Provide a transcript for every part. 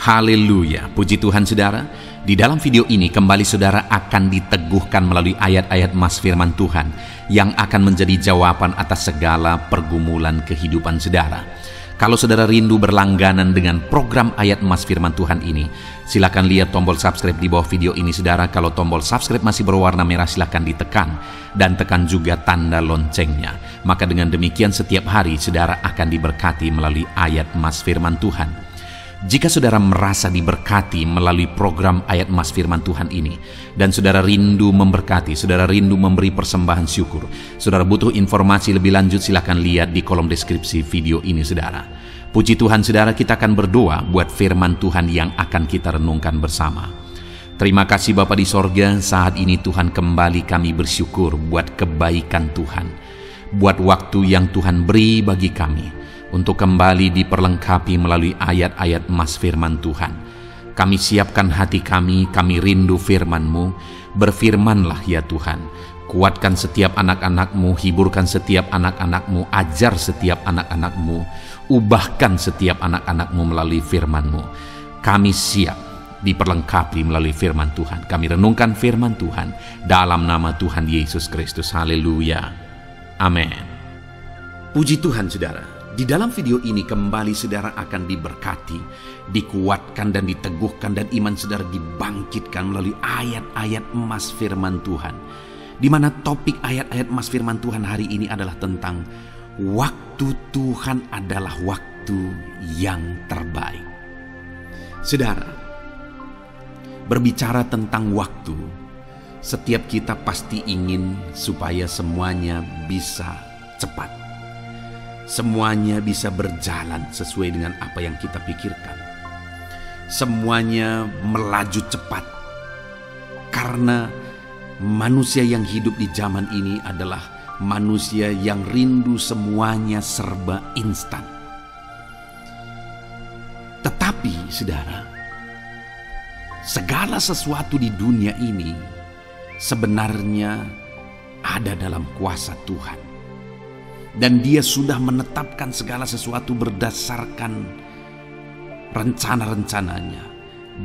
Haleluya, puji Tuhan saudara. Di dalam video ini kembali saudara akan diteguhkan melalui ayat-ayat Mas firman Tuhan yang akan menjadi jawaban atas segala pergumulan kehidupan saudara. Kalau saudara rindu berlangganan dengan program ayat Mas firman Tuhan ini, silakan lihat tombol subscribe di bawah video ini saudara. Kalau tombol subscribe masih berwarna merah, silakan ditekan dan tekan juga tanda loncengnya. Maka dengan demikian setiap hari saudara akan diberkati melalui ayat Mas firman Tuhan. Jika saudara merasa diberkati melalui program ayat Mas firman Tuhan ini, dan saudara rindu memberkati, saudara rindu memberi persembahan syukur, saudara butuh informasi lebih lanjut, silakan lihat di kolom deskripsi video ini saudara. Puji Tuhan saudara, kita akan berdoa buat firman Tuhan yang akan kita renungkan bersama. Terima kasih Bapa di sorga, saat ini Tuhan kembali kami bersyukur buat kebaikan Tuhan, buat waktu yang Tuhan beri bagi kami untuk kembali diperlengkapi melalui ayat-ayat Mas firman Tuhan. Kami siapkan hati kami rindu firman-Mu. Berfirmanlah ya Tuhan. Kuatkan setiap anak-anak-Mu, hiburkan setiap anak-anak-Mu, ajar setiap anak-anak-Mu, ubahkan setiap anak-anak-Mu melalui firman-Mu. Kami siap diperlengkapi melalui firman Tuhan. Kami renungkan firman Tuhan dalam nama Tuhan Yesus Kristus. Haleluya. Amin. Puji Tuhan saudara. Di dalam video ini kembali saudara akan diberkati, dikuatkan dan diteguhkan, dan iman saudara dibangkitkan melalui ayat-ayat Mas firman Tuhan. Di mana topik ayat-ayat Mas firman Tuhan hari ini adalah tentang waktu Tuhan adalah waktu yang terbaik. Saudara, berbicara tentang waktu, setiap kita pasti ingin supaya semuanya bisa cepat. Semuanya bisa berjalan sesuai dengan apa yang kita pikirkan. Semuanya melaju cepat. Karena manusia yang hidup di zaman ini adalah manusia yang rindu semuanya serba instan. Tetapi saudara, segala sesuatu di dunia ini sebenarnya ada dalam kuasa Tuhan. Dan Dia sudah menetapkan segala sesuatu berdasarkan rencana-rencananya.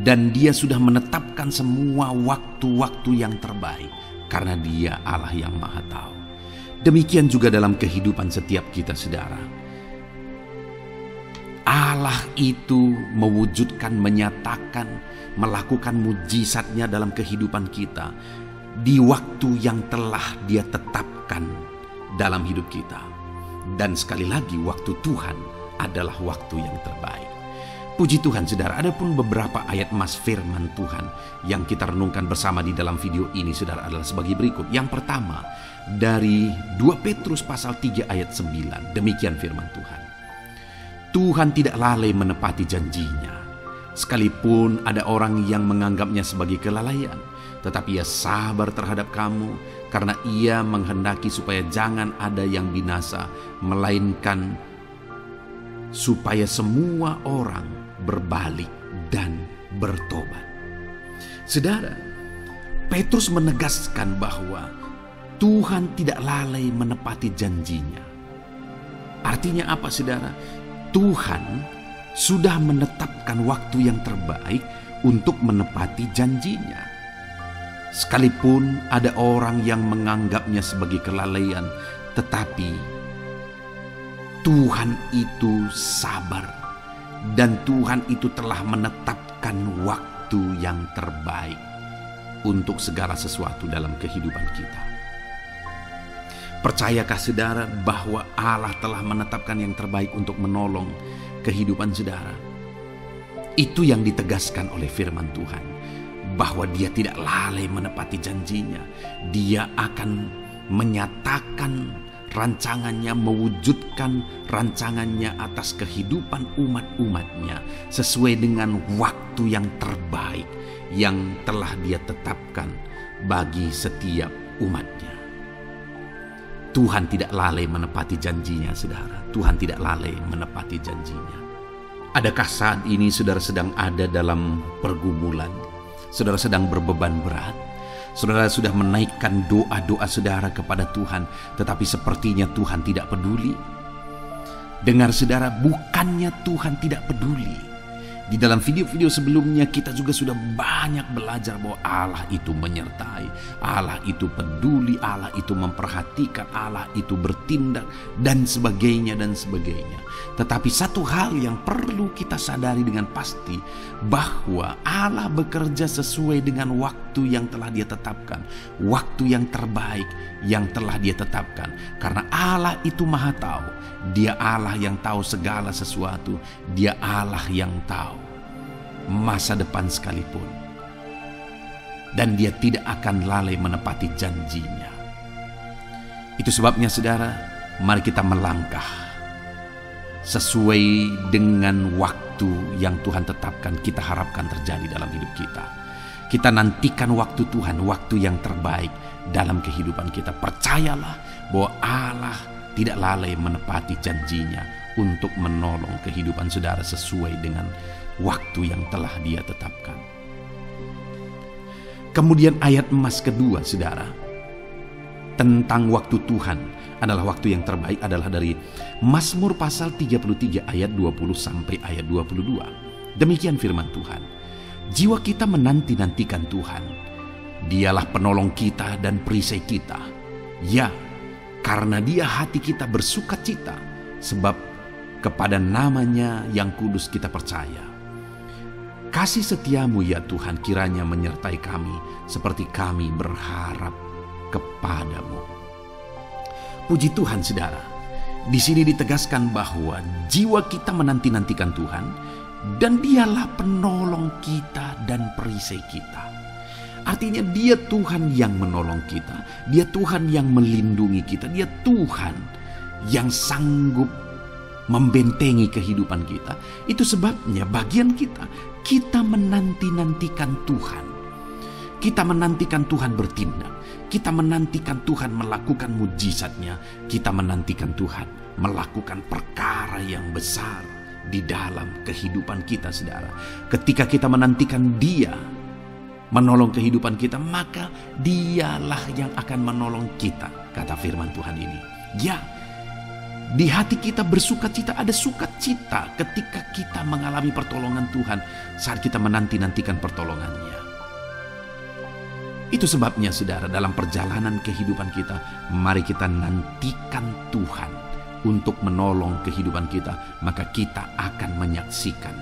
Dan Dia sudah menetapkan semua waktu-waktu yang terbaik. Karena Dia Allah yang Maha Tahu. Demikian juga dalam kehidupan setiap kita saudara. Allah itu mewujudkan, menyatakan, melakukan mujizatnya dalam kehidupan kita di waktu yang telah Dia tetapkan dalam hidup kita. Dan sekali lagi, waktu Tuhan adalah waktu yang terbaik. Puji Tuhan saudara, ada pun beberapa ayat Mas firman Tuhan yang kita renungkan bersama di dalam video ini saudara adalah sebagai berikut. Yang pertama, dari 2 Petrus pasal 3 ayat 9. Demikian firman Tuhan. Tuhan tidak lalai menepati janjinya, sekalipun ada orang yang menganggapnya sebagai kelalaian. Tetapi Ia sabar terhadap kamu, karena Ia menghendaki supaya jangan ada yang binasa, melainkan supaya semua orang berbalik dan bertobat. Saudara, Petrus menegaskan bahwa Tuhan tidak lalai menepati janjinya. Artinya apa saudara? Tuhan sudah menetapkan waktu yang terbaik untuk menepati janjinya. Sekalipun ada orang yang menganggapnya sebagai kelalaian, tetapi Tuhan itu sabar. Dan Tuhan itu telah menetapkan waktu yang terbaik untuk segala sesuatu dalam kehidupan kita. Percayakah saudara bahwa Allah telah menetapkan yang terbaik untuk menolong kehidupan saudara? Itu yang ditegaskan oleh firman Tuhan. Bahwa Dia tidak lalai menepati janjinya. Dia akan menyatakan rancangannya, mewujudkan rancangannya atas kehidupan umat-umatnya sesuai dengan waktu yang terbaik yang telah Dia tetapkan bagi setiap umatnya. Tuhan tidak lalai menepati janjinya saudara. Tuhan tidak lalai menepati janjinya. Adakah saat ini saudara sedang ada dalam pergumulan? Saudara sedang berbeban berat, saudara sudah menaikkan doa-doa saudara kepada Tuhan, tetapi sepertinya Tuhan tidak peduli. Dengar saudara, bukannya Tuhan tidak peduli. Di dalam video-video sebelumnya kita juga sudah banyak belajar bahwa Allah itu menyertai, Allah itu peduli, Allah itu memperhatikan, Allah itu bertindak dan sebagainya dan sebagainya. Tetapi satu hal yang perlu kita sadari dengan pasti, bahwa Allah bekerja sesuai dengan waktu yang telah Dia tetapkan, waktu yang terbaik yang telah Dia tetapkan. Karena Allah itu Maha Tahu, Dia Allah yang tahu segala sesuatu, Dia Allah yang tahu masa depan sekalipun, dan Dia tidak akan lalai menepati janjinya. Itu sebabnya saudara, mari kita melangkah sesuai dengan waktu yang Tuhan tetapkan, kita harapkan terjadi dalam hidup kita. Kita nantikan waktu Tuhan, waktu yang terbaik dalam kehidupan kita. Percayalah bahwa Allah tidak lalai menepati janjinya untuk menolong kehidupan saudara sesuai dengan waktu yang telah Dia tetapkan. Kemudian ayat emas kedua saudara, tentang waktu Tuhan adalah waktu yang terbaik, adalah dari Mazmur pasal 33 ayat 20 sampai ayat 22. Demikian firman Tuhan. Jiwa kita menanti-nantikan Tuhan. Dialah penolong kita dan perisai kita. Ya, karena Dia hati kita bersukacita, sebab kepada nama-Nya yang kudus kita percaya. Kasih setiamu ya Tuhan kiranya menyertai kami seperti kami berharap kepadamu. Puji Tuhan saudara, di sini ditegaskan bahwa jiwa kita menanti-nantikan Tuhan, dan Dialah penolong kita dan perisai kita. Artinya Dia Tuhan yang menolong kita, Dia Tuhan yang melindungi kita, Dia Tuhan yang sanggup membentengi kehidupan kita. Itu sebabnya bagian kita menanti-nantikan Tuhan. Kita menantikan Tuhan bertindak. Kita menantikan Tuhan melakukan mujizat-Nya. Kita menantikan Tuhan melakukan perkara yang besar di dalam kehidupan kita, saudara. Ketika kita menantikan Dia menolong kehidupan kita, maka Dialah yang akan menolong kita, kata firman Tuhan ini. Ya, di hati kita bersukacita, ada sukacita ketika kita mengalami pertolongan Tuhan saat kita menanti-nantikan pertolongan-Nya. Itu sebabnya saudara, dalam perjalanan kehidupan kita, mari kita nantikan Tuhan untuk menolong kehidupan kita, maka kita akan menyaksikan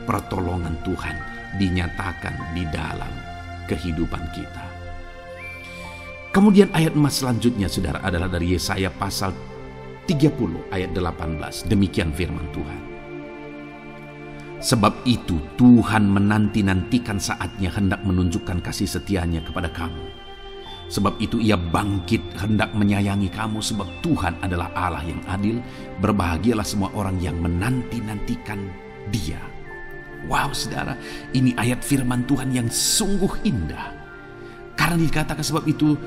pertolongan Tuhan dinyatakan di dalam kehidupan kita. Kemudian ayat emas selanjutnya saudara adalah dari Yesaya pasal 30 ayat 18. Demikian firman Tuhan. Sebab itu Tuhan menanti-nantikan saatnya hendak menunjukkan kasih setia-Nya kepada kamu. Sebab itu Ia bangkit hendak menyayangi kamu, sebab Tuhan adalah Allah yang adil. Berbahagialah semua orang yang menanti-nantikan Dia. Wow saudara, ini ayat firman Tuhan yang sungguh indah. Karena dikatakan sebab itu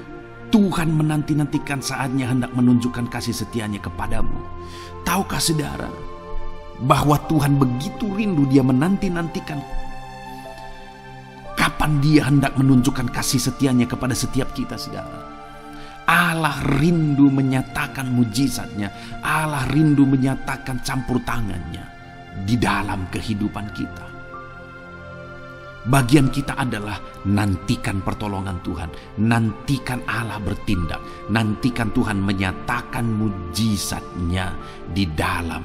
Tuhan menanti-nantikan saatnya hendak menunjukkan kasih setia-Nya kepadamu. Tahukah saudara bahwa Tuhan begitu rindu, Dia menanti-nantikan kapan Dia hendak menunjukkan kasih setia-Nya kepada setiap kita, saudara. Allah rindu menyatakan mujizat-Nya, Allah rindu menyatakan campur tangan-Nya di dalam kehidupan kita. Bagian kita adalah nantikan pertolongan Tuhan, nantikan Allah bertindak, nantikan Tuhan menyatakan mujizat-Nya di dalam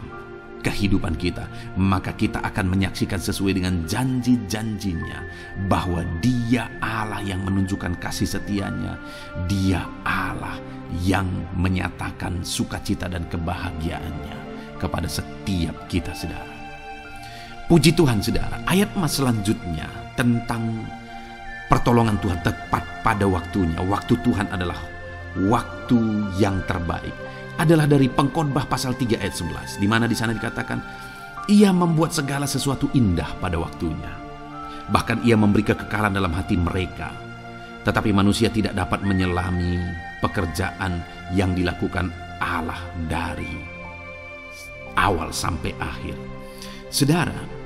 kehidupan kita. Maka kita akan menyaksikan sesuai dengan janji-janjinya bahwa Dia Allah yang menunjukkan kasih setia-Nya, Dia Allah yang menyatakan sukacita dan kebahagiaannya kepada setiap kita, saudara. Puji Tuhan, saudara. Ayat emas selanjutnya tentang pertolongan Tuhan tepat pada waktunya. Waktu Tuhan adalah waktu yang terbaik. Adalah dari Pengkhotbah pasal 3 ayat 11, di mana di sana dikatakan Ia membuat segala sesuatu indah pada waktunya. Bahkan Ia memberi kekekalan dalam hati mereka. Tetapi manusia tidak dapat menyelami pekerjaan yang dilakukan Allah dari awal sampai akhir. Saudara,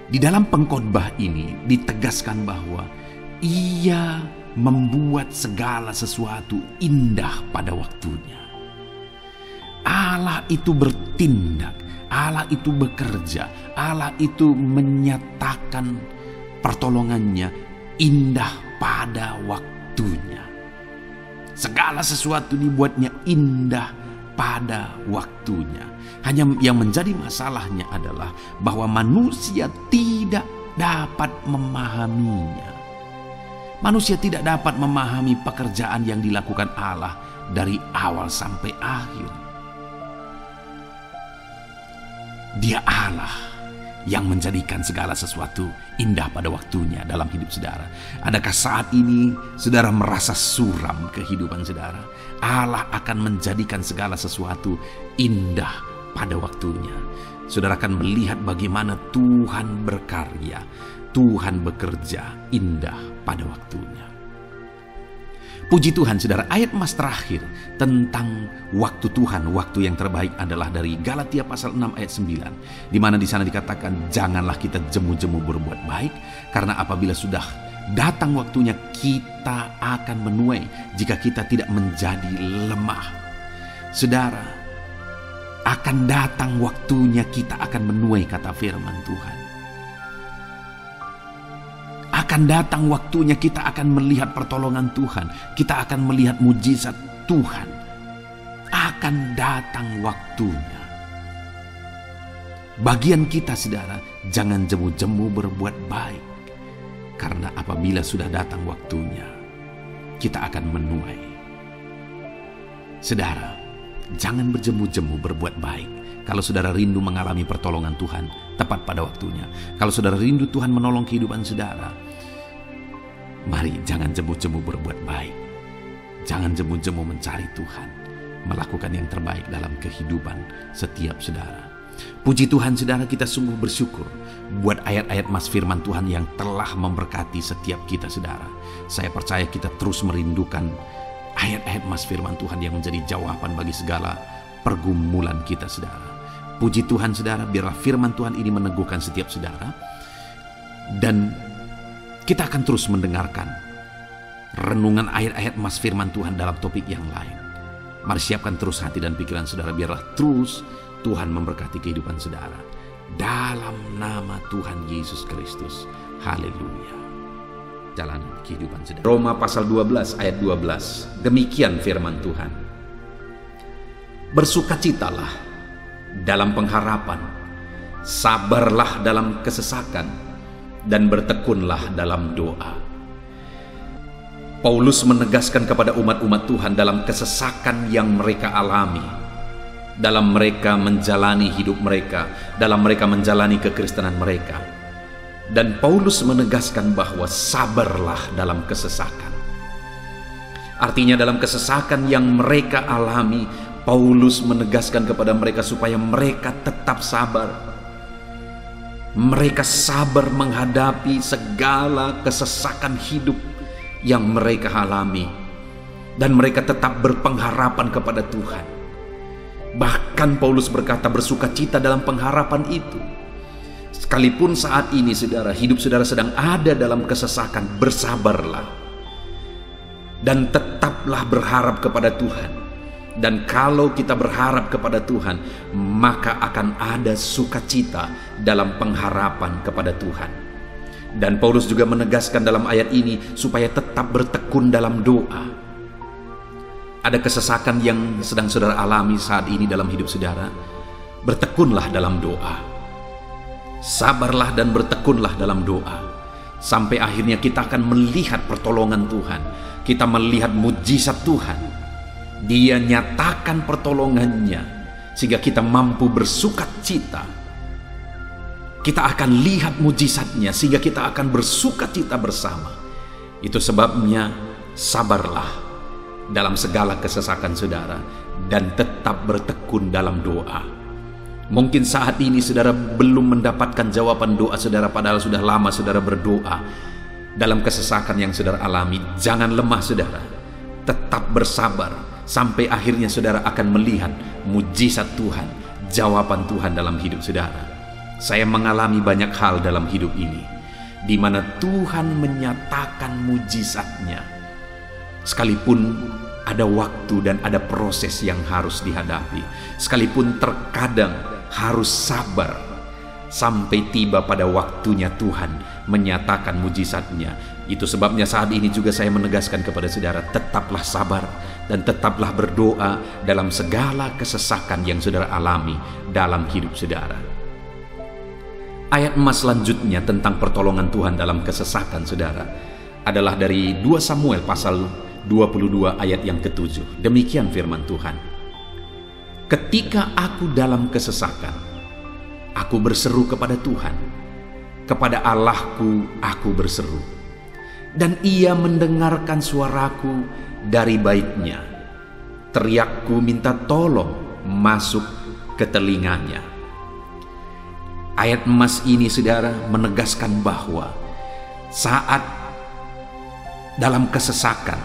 di dalam pengkhotbah ini ditegaskan bahwa Ia membuat segala sesuatu indah pada waktunya. Allah itu bertindak, Allah itu bekerja, Allah itu menyatakan pertolongannya indah pada waktunya. Segala sesuatu dibuatnya indah pada waktunya. Hanya yang menjadi masalahnya adalah bahwa manusia tidak dapat memahaminya. Manusia tidak dapat memahami pekerjaan yang dilakukan Allah dari awal sampai akhir. Dia Allah yang menjadikan segala sesuatu indah pada waktunya dalam hidup saudara. Adakah saat ini saudara merasa suram kehidupan saudara? Allah akan menjadikan segala sesuatu indah pada waktunya. Saudara akan melihat bagaimana Tuhan berkarya, Tuhan bekerja indah pada waktunya. Puji Tuhan saudara, ayat emas terakhir tentang waktu Tuhan, waktu yang terbaik adalah dari Galatia pasal 6 ayat 9. Di mana di sana dikatakan, janganlah kita jemu-jemu berbuat baik, karena apabila sudah datang waktunya kita akan menuai jika kita tidak menjadi lemah. Saudara, akan datang waktunya kita akan menuai, kata firman Tuhan. Akan datang waktunya kita akan melihat pertolongan Tuhan. Kita akan melihat mujizat Tuhan. Akan datang waktunya. Bagian kita saudara, jangan jemu-jemu berbuat baik. Karena apabila sudah datang waktunya, kita akan menuai. Saudara, jangan berjemu-jemu berbuat baik. Kalau saudara rindu mengalami pertolongan Tuhan tepat pada waktunya. Kalau saudara rindu Tuhan menolong kehidupan saudara, mari jangan jemu-jemu berbuat baik. Jangan jemu-jemu mencari Tuhan, melakukan yang terbaik dalam kehidupan setiap saudara. Puji Tuhan saudara, kita sungguh bersyukur buat ayat-ayat mas firman Tuhan yang telah memberkati setiap kita saudara. Saya percaya kita terus merindukan ayat-ayat mas firman Tuhan yang menjadi jawaban bagi segala pergumulan kita saudara. Puji Tuhan saudara, biarlah firman Tuhan ini meneguhkan setiap saudara. Dan kita akan terus mendengarkan renungan ayat-ayat mas firman Tuhan dalam topik yang lain. Mari siapkan terus hati dan pikiran saudara, biarlah terus Tuhan memberkati kehidupan saudara. Dalam nama Tuhan Yesus Kristus. Haleluya. Jalanan kehidupan saudara. Roma pasal 12 ayat 12. Demikian firman Tuhan. Bersukacitalah dalam pengharapan, sabarlah dalam kesesakan, dan bertekunlah dalam doa. Paulus menegaskan kepada umat-umat Tuhan dalam kesesakan yang mereka alami, dalam mereka menjalani hidup mereka, dalam mereka menjalani kekristenan mereka. Dan Paulus menegaskan bahwa sabarlah dalam kesesakan. Artinya dalam kesesakan yang mereka alami, Paulus menegaskan kepada mereka supaya mereka tetap sabar. Mereka sabar menghadapi segala kesesakan hidup yang mereka alami. Dan mereka tetap berpengharapan kepada Tuhan. Bahkan Paulus berkata bersukacita dalam pengharapan itu. Sekalipun saat ini saudara, hidup saudara sedang ada dalam kesesakan, bersabarlah. Dan tetaplah berharap kepada Tuhan. Dan kalau kita berharap kepada Tuhan, maka akan ada sukacita dalam pengharapan kepada Tuhan. Dan Paulus juga menegaskan dalam ayat ini supaya tetap bertekun dalam doa. Ada kesesakan yang sedang saudara alami saat ini dalam hidup saudara, bertekunlah dalam doa. Sabarlah dan bertekunlah dalam doa. Sampai akhirnya kita akan melihat pertolongan Tuhan. Kita melihat mujizat Tuhan. Dia nyatakan pertolongannya sehingga kita mampu bersukacita. Kita akan lihat mujizatnya sehingga kita akan bersukacita bersama. Itu sebabnya sabarlah dalam segala kesesakan saudara dan tetap bertekun dalam doa. Mungkin saat ini saudara belum mendapatkan jawaban doa saudara, padahal sudah lama saudara berdoa. Dalam kesesakan yang saudara alami, jangan lemah saudara. Tetap bersabar. Sampai akhirnya saudara akan melihat mujizat Tuhan, jawaban Tuhan dalam hidup saudara. Saya mengalami banyak hal dalam hidup ini, di mana Tuhan menyatakan mujizatnya. Sekalipun ada waktu dan ada proses yang harus dihadapi. Sekalipun terkadang harus sabar sampai tiba pada waktunya Tuhan menyatakan mujizatnya. Itu sebabnya saat ini juga saya menegaskan kepada saudara, tetaplah sabar dan tetaplah berdoa dalam segala kesesakan yang saudara alami dalam hidup saudara. Ayat emas selanjutnya tentang pertolongan Tuhan dalam kesesakan saudara adalah dari 2 Samuel pasal 22 ayat yang ke-7. Demikian firman Tuhan. Ketika aku dalam kesesakan, aku berseru kepada Tuhan, kepada Allahku aku berseru, dan Ia mendengarkan suaraku dari baitnya. Teriakku minta tolong masuk ke telinganya. Ayat emas ini saudara menegaskan bahwa saat dalam kesesakan,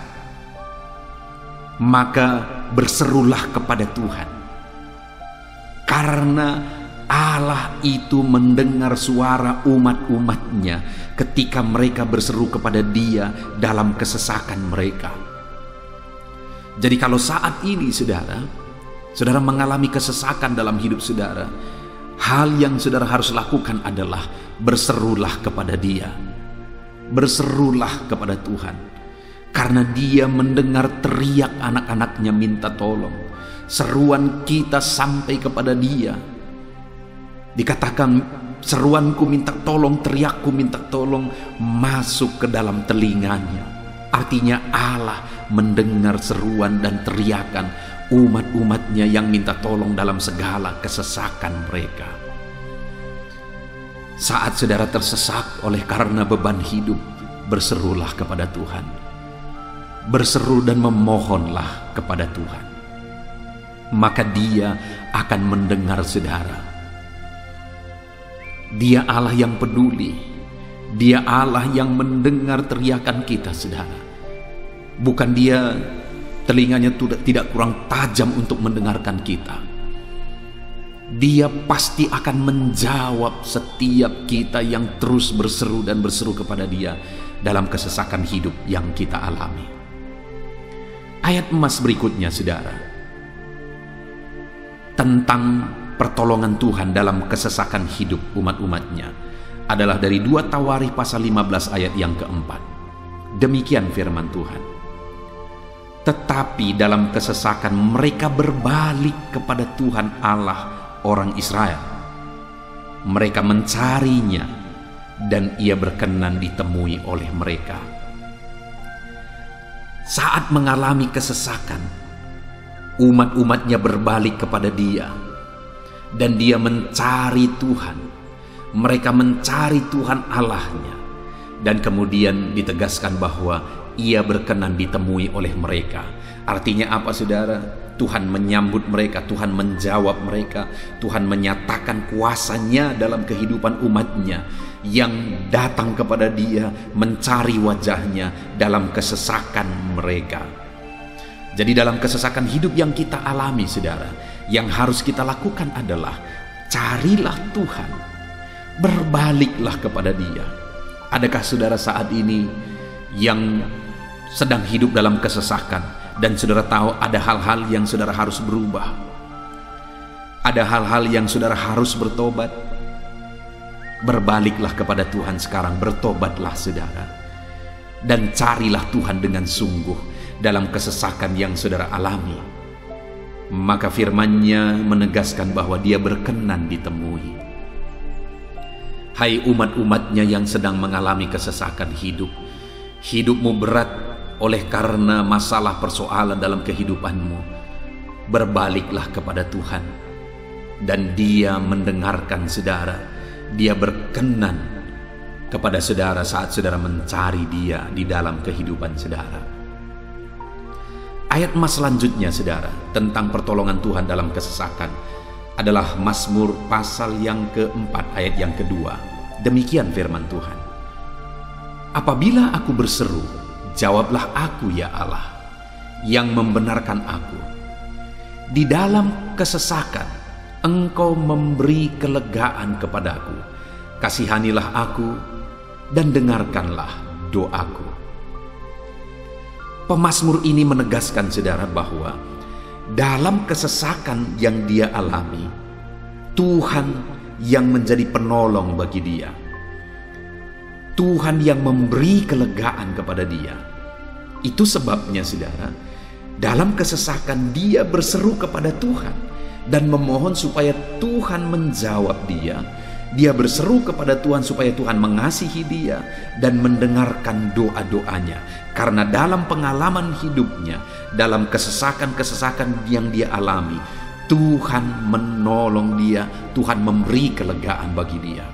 maka berserulah kepada Tuhan, karena Allah itu mendengar suara umat-umatnya ketika mereka berseru kepada Dia dalam kesesakan mereka. Jadi kalau saat ini saudara mengalami kesesakan dalam hidup saudara, hal yang saudara harus lakukan adalah berserulah kepada Dia, berserulah kepada Tuhan, karena Dia mendengar teriak anak-anaknya minta tolong. Seruan kita sampai kepada Dia. Dikatakan seruanku minta tolong, teriakku minta tolong masuk ke dalam telinganya. Artinya Allah mendengar seruan dan teriakan umat-umatnya yang minta tolong dalam segala kesesakan mereka. Saat saudara tersesak oleh karena beban hidup, berserulah kepada Tuhan. Berseru dan memohonlah kepada Tuhan, maka Dia akan mendengar saudara. Dia Allah yang peduli, Dia Allah yang mendengar teriakan kita saudara. Bukan Dia telinganya tidak kurang tajam untuk mendengarkan kita. Dia pasti akan menjawab setiap kita yang terus berseru dan berseru kepada Dia dalam kesesakan hidup yang kita alami. Ayat emas berikutnya saudara, tentang pertolongan Tuhan dalam kesesakan hidup umat-umatnya adalah dari 2 Tawarikh pasal 15 ayat yang keempat. Demikian firman Tuhan. Tetapi dalam kesesakan mereka berbalik kepada Tuhan Allah orang Israel. Mereka mencarinya dan Ia berkenan ditemui oleh mereka. Saat mengalami kesesakan, umat-umatnya berbalik kepada Dia dan Dia mencari Tuhan. Mereka mencari Tuhan Allahnya, dan kemudian ditegaskan bahwa Ia berkenan ditemui oleh mereka. Artinya apa saudara? Tuhan menyambut mereka, Tuhan menjawab mereka, Tuhan menyatakan kuasa-Nya dalam kehidupan umatnya yang datang kepada Dia, mencari wajah-Nya dalam kesesakan mereka. Jadi dalam kesesakan hidup yang kita alami saudara, yang harus kita lakukan adalah carilah Tuhan, berbaliklah kepada Dia. Adakah saudara saat ini yang sedang hidup dalam kesesakan dan saudara tahu ada hal-hal yang saudara harus berubah, ada hal-hal yang saudara harus bertobat? Berbaliklah kepada Tuhan sekarang, bertobatlah saudara, dan carilah Tuhan dengan sungguh dalam kesesakan yang saudara alami. Maka firman-Nya menegaskan bahwa Dia berkenan ditemui. Hai umat-umatnya yang sedang mengalami kesesakan hidup, hidupmu berat oleh karena masalah persoalan dalam kehidupanmu, berbaliklah kepada Tuhan dan Dia mendengarkan saudara. Dia berkenan kepada saudara saat saudara mencari Dia di dalam kehidupan saudara. Ayat emas selanjutnya saudara tentang pertolongan Tuhan dalam kesesakan adalah Mazmur pasal yang keempat ayat yang kedua. Demikian firman Tuhan. Apabila aku berseru, jawablah aku ya Allah, yang membenarkan aku. Di dalam kesesakan Engkau memberi kelegaan kepadaku. Kasihanilah aku dan dengarkanlah doaku. Pemazmur ini menegaskan saudara bahwa dalam kesesakan yang dia alami, Tuhan yang menjadi penolong bagi dia. Tuhan yang memberi kelegaan kepada dia. Itu sebabnya saudara, dalam kesesakan dia berseru kepada Tuhan dan memohon supaya Tuhan menjawab dia. Dia berseru kepada Tuhan supaya Tuhan mengasihi dia dan mendengarkan doa-doanya. Karena dalam pengalaman hidupnya, dalam kesesakan-kesesakan yang dia alami, Tuhan menolong dia, Tuhan memberi kelegaan bagi dia.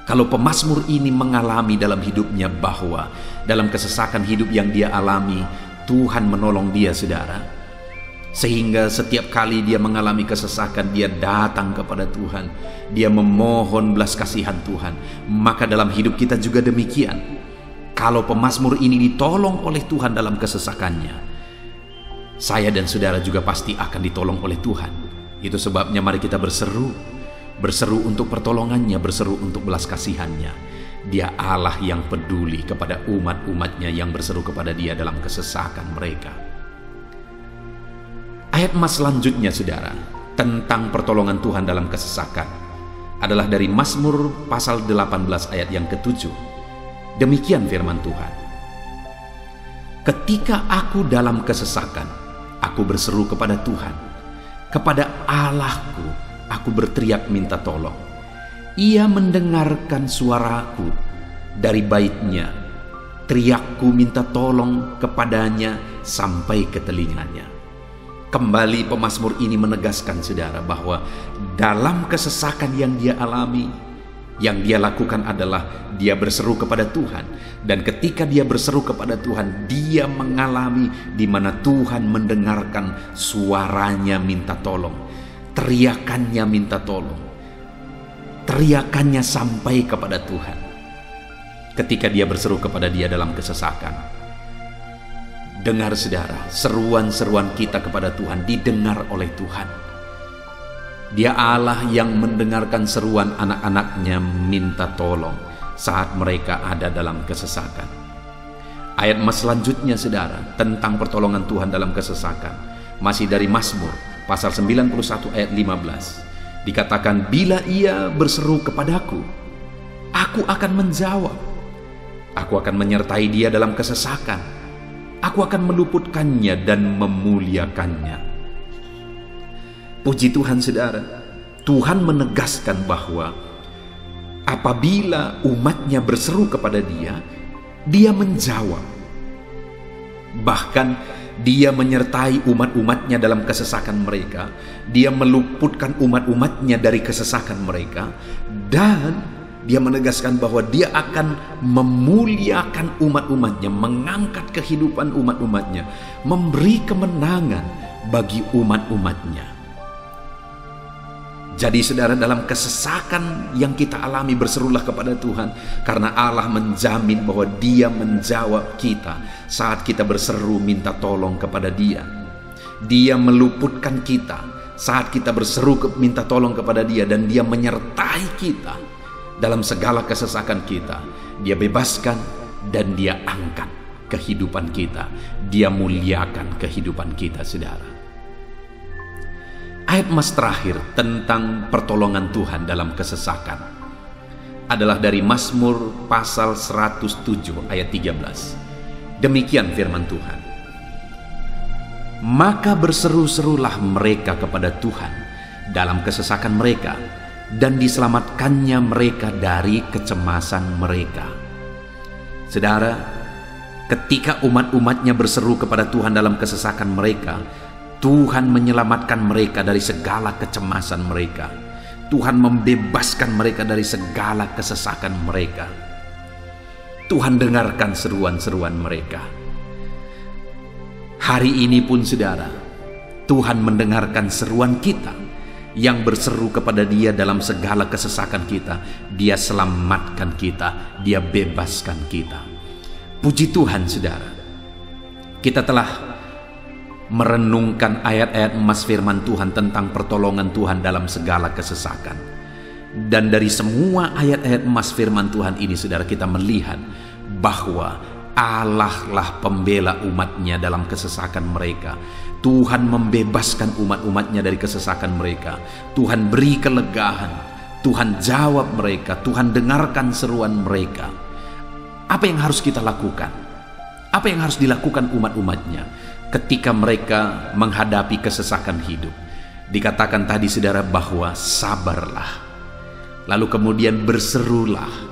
Kalau pemazmur ini mengalami dalam hidupnya bahwa dalam kesesakan hidup yang dia alami, Tuhan menolong dia saudara, sehingga setiap kali dia mengalami kesesakan, dia datang kepada Tuhan, dia memohon belas kasihan Tuhan. Maka dalam hidup kita juga demikian. Kalau pemazmur ini ditolong oleh Tuhan dalam kesesakannya, saya dan saudara juga pasti akan ditolong oleh Tuhan. Itu sebabnya mari kita berseru untuk pertolongannya, berseru untuk belas kasihannya. Dia Allah yang peduli kepada umat-umatnya yang berseru kepada dia dalam kesesakan mereka. Ayat emas selanjutnya saudara, tentang pertolongan Tuhan dalam kesesakan, adalah dari Mazmur pasal 18 ayat yang ke-7. Demikian firman Tuhan. Ketika aku dalam kesesakan, aku berseru kepada Tuhan. Kepada Allahku, aku berteriak minta tolong. Ia mendengarkan suaraku dari baitnya. Teriakku minta tolong kepadanya sampai ke telinganya. Kembali pemazmur ini menegaskan saudara bahwa dalam kesesakan yang dia alami, yang dia lakukan adalah dia berseru kepada Tuhan. Dan ketika dia berseru kepada Tuhan, dia mengalami di mana Tuhan mendengarkan suaranya minta tolong, teriakannya minta tolong, teriakannya sampai kepada Tuhan. Ketika dia berseru kepada dia dalam kesesakan, dengar saudara, seruan-seruan kita kepada Tuhan didengar oleh Tuhan. Dia Allah yang mendengarkan seruan anak-anaknya minta tolong saat mereka ada dalam kesesakan. Ayat emas selanjutnya saudara, tentang pertolongan Tuhan dalam kesesakan, masih dari Mazmur pasal 91 ayat 15. Dikatakan, bila ia berseru kepadaku, aku akan menjawab. Aku akan menyertai dia dalam kesesakan. Aku akan meluputkannya dan memuliakannya. Puji Tuhan saudara, Tuhan menegaskan bahwa apabila umatnya berseru kepada dia, dia menjawab. Bahkan dia menyertai umat-umatnya dalam kesesakan mereka. Dia meluputkan umat-umatnya dari kesesakan mereka. Dan dia menegaskan bahwa dia akan memuliakan umat-umatnya, mengangkat kehidupan umat-umatnya, memberi kemenangan bagi umat-umatnya. Jadi saudara, dalam kesesakan yang kita alami, berserulah kepada Tuhan, karena Allah menjamin bahwa dia menjawab kita saat kita berseru minta tolong kepada dia. Dia meluputkan kita saat kita berseru minta tolong kepada dia, dan dia menyertai kita dalam segala kesesakan kita. Dia bebaskan dan dia angkat kehidupan kita. Dia muliakan kehidupan kita saudara. Ayat emas terakhir tentang pertolongan Tuhan dalam kesesakan adalah dari Mazmur pasal 107 ayat 13. Demikian firman Tuhan. Maka berseru-serulah mereka kepada Tuhan dalam kesesakan mereka, dan diselamatkannya mereka dari kecemasan mereka. Saudara, ketika umat-umatnya berseru kepada Tuhan dalam kesesakan mereka, Tuhan menyelamatkan mereka dari segala kecemasan mereka. Tuhan membebaskan mereka dari segala kesesakan mereka. Tuhan dengarkan seruan-seruan mereka. Hari ini pun saudara, Tuhan mendengarkan seruan kita yang berseru kepada dia dalam segala kesesakan kita. Dia selamatkan kita, dia bebaskan kita. Puji Tuhan saudara, kita telah merenungkan ayat-ayat emas firman Tuhan tentang pertolongan Tuhan dalam segala kesesakan. Dan dari semua ayat-ayat emas firman Tuhan ini saudara, kita melihat bahwa Allah lah pembela umatnya dalam kesesakan mereka. Tuhan membebaskan umat-umatnya dari kesesakan mereka. Tuhan beri kelegaan, Tuhan jawab mereka, Tuhan dengarkan seruan mereka. Apa yang harus kita lakukan? Apa yang harus dilakukan umat-umatnya ketika mereka menghadapi kesesakan hidup? Dikatakan tadi saudara bahwa sabarlah, lalu kemudian berserulah.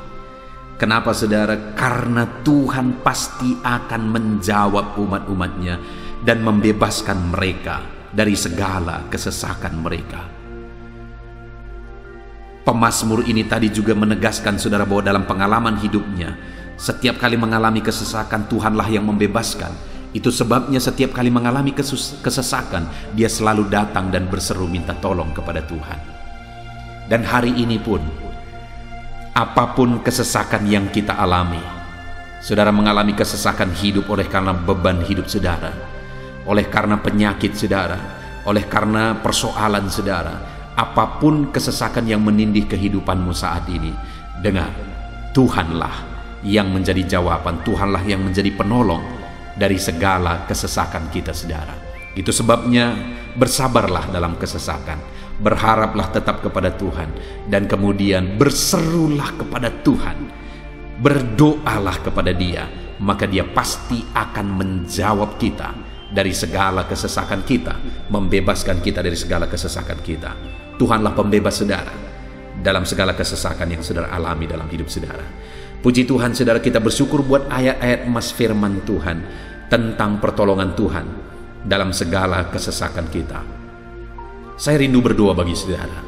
Kenapa saudara? Karena Tuhan pasti akan menjawab umat-umatnya dan membebaskan mereka dari segala kesesakan mereka. Pemazmur ini tadi juga menegaskan saudara bahwa dalam pengalaman hidupnya, setiap kali mengalami kesesakan, Tuhanlah yang membebaskan. Itu sebabnya setiap kali mengalami kesesakan, dia selalu datang dan berseru minta tolong kepada Tuhan. Dan hari ini pun, apapun kesesakan yang kita alami, saudara mengalami kesesakan hidup oleh karena beban hidup saudara, oleh karena penyakit saudara, oleh karena persoalan saudara, apapun kesesakan yang menindih kehidupanmu saat ini, dengar, Tuhanlah yang menjadi jawaban, Tuhanlah yang menjadi penolong dari segala kesesakan kita saudara. Itu sebabnya bersabarlah dalam kesesakan, berharaplah tetap kepada Tuhan, dan kemudian berserulah kepada Tuhan, berdoalah kepada Dia, maka Dia pasti akan menjawab kita dari segala kesesakan kita, membebaskan kita dari segala kesesakan kita. Tuhanlah pembebas saudara dalam segala kesesakan yang saudara alami dalam hidup saudara. Puji Tuhan saudara, kita bersyukur buat ayat-ayat emas firman Tuhan tentang pertolongan Tuhan dalam segala kesesakan kita. Saya rindu berdoa bagi saudara.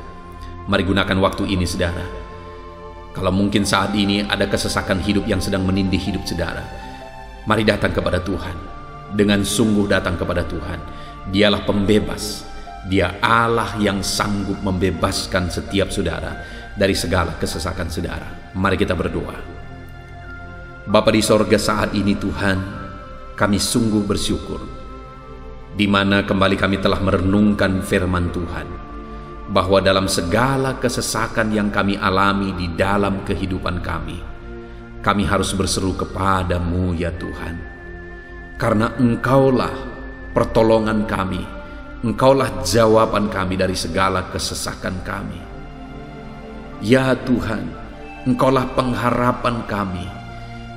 Mari gunakan waktu ini saudara. Kalau mungkin saat ini ada kesesakan hidup yang sedang menindih hidup saudara, mari datang kepada Tuhan. Dengan sungguh datang kepada Tuhan. Dialah pembebas. Dia Allah yang sanggup membebaskan setiap saudara dari segala kesesakan saudara. Mari kita berdoa. Bapa di sorga, saat ini Tuhan, kami sungguh bersyukur di mana kembali kami telah merenungkan firman Tuhan, bahwa dalam segala kesesakan yang kami alami di dalam kehidupan kami harus berseru kepadamu ya Tuhan, karena Engkaulah pertolongan kami, Engkaulah jawaban kami dari segala kesesakan kami. Ya Tuhan, Engkaulah pengharapan kami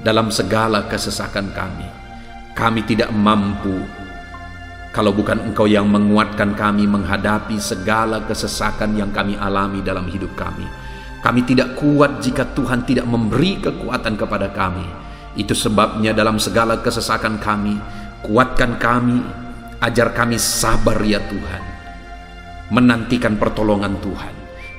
dalam segala kesesakan kami. Kami tidak mampu kalau bukan Engkau yang menguatkan kami menghadapi segala kesesakan yang kami alami dalam hidup kami. Kami tidak kuat jika Tuhan tidak memberi kekuatan kepada kami. Itu sebabnya dalam segala kesesakan kami, kuatkan kami, ajar kami sabar ya Tuhan, menantikan pertolongan Tuhan.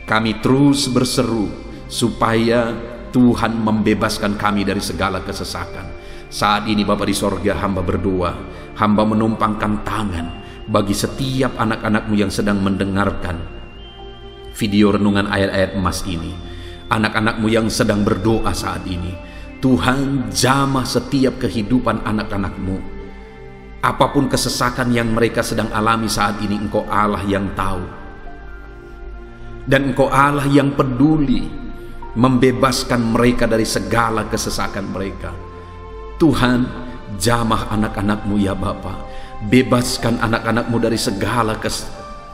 Kami terus berseru supaya Tuhan membebaskan kami dari segala kesesakan. Saat ini Bapa di sorga, hamba berdoa, hamba menumpangkan tangan bagi setiap anak-anak-Mu yang sedang mendengarkan video renungan ayat-ayat emas ini. Anak-anak-Mu yang sedang berdoa saat ini, Tuhan jamah setiap kehidupan anak-anak-Mu. Apapun kesesakan yang mereka sedang alami saat ini, Engkau Allah yang tahu, dan Engkau Allah yang peduli membebaskan mereka dari segala kesesakan mereka. Tuhan, jamah anak-anak-Mu ya Bapa, bebaskan anak-anak-Mu dari segala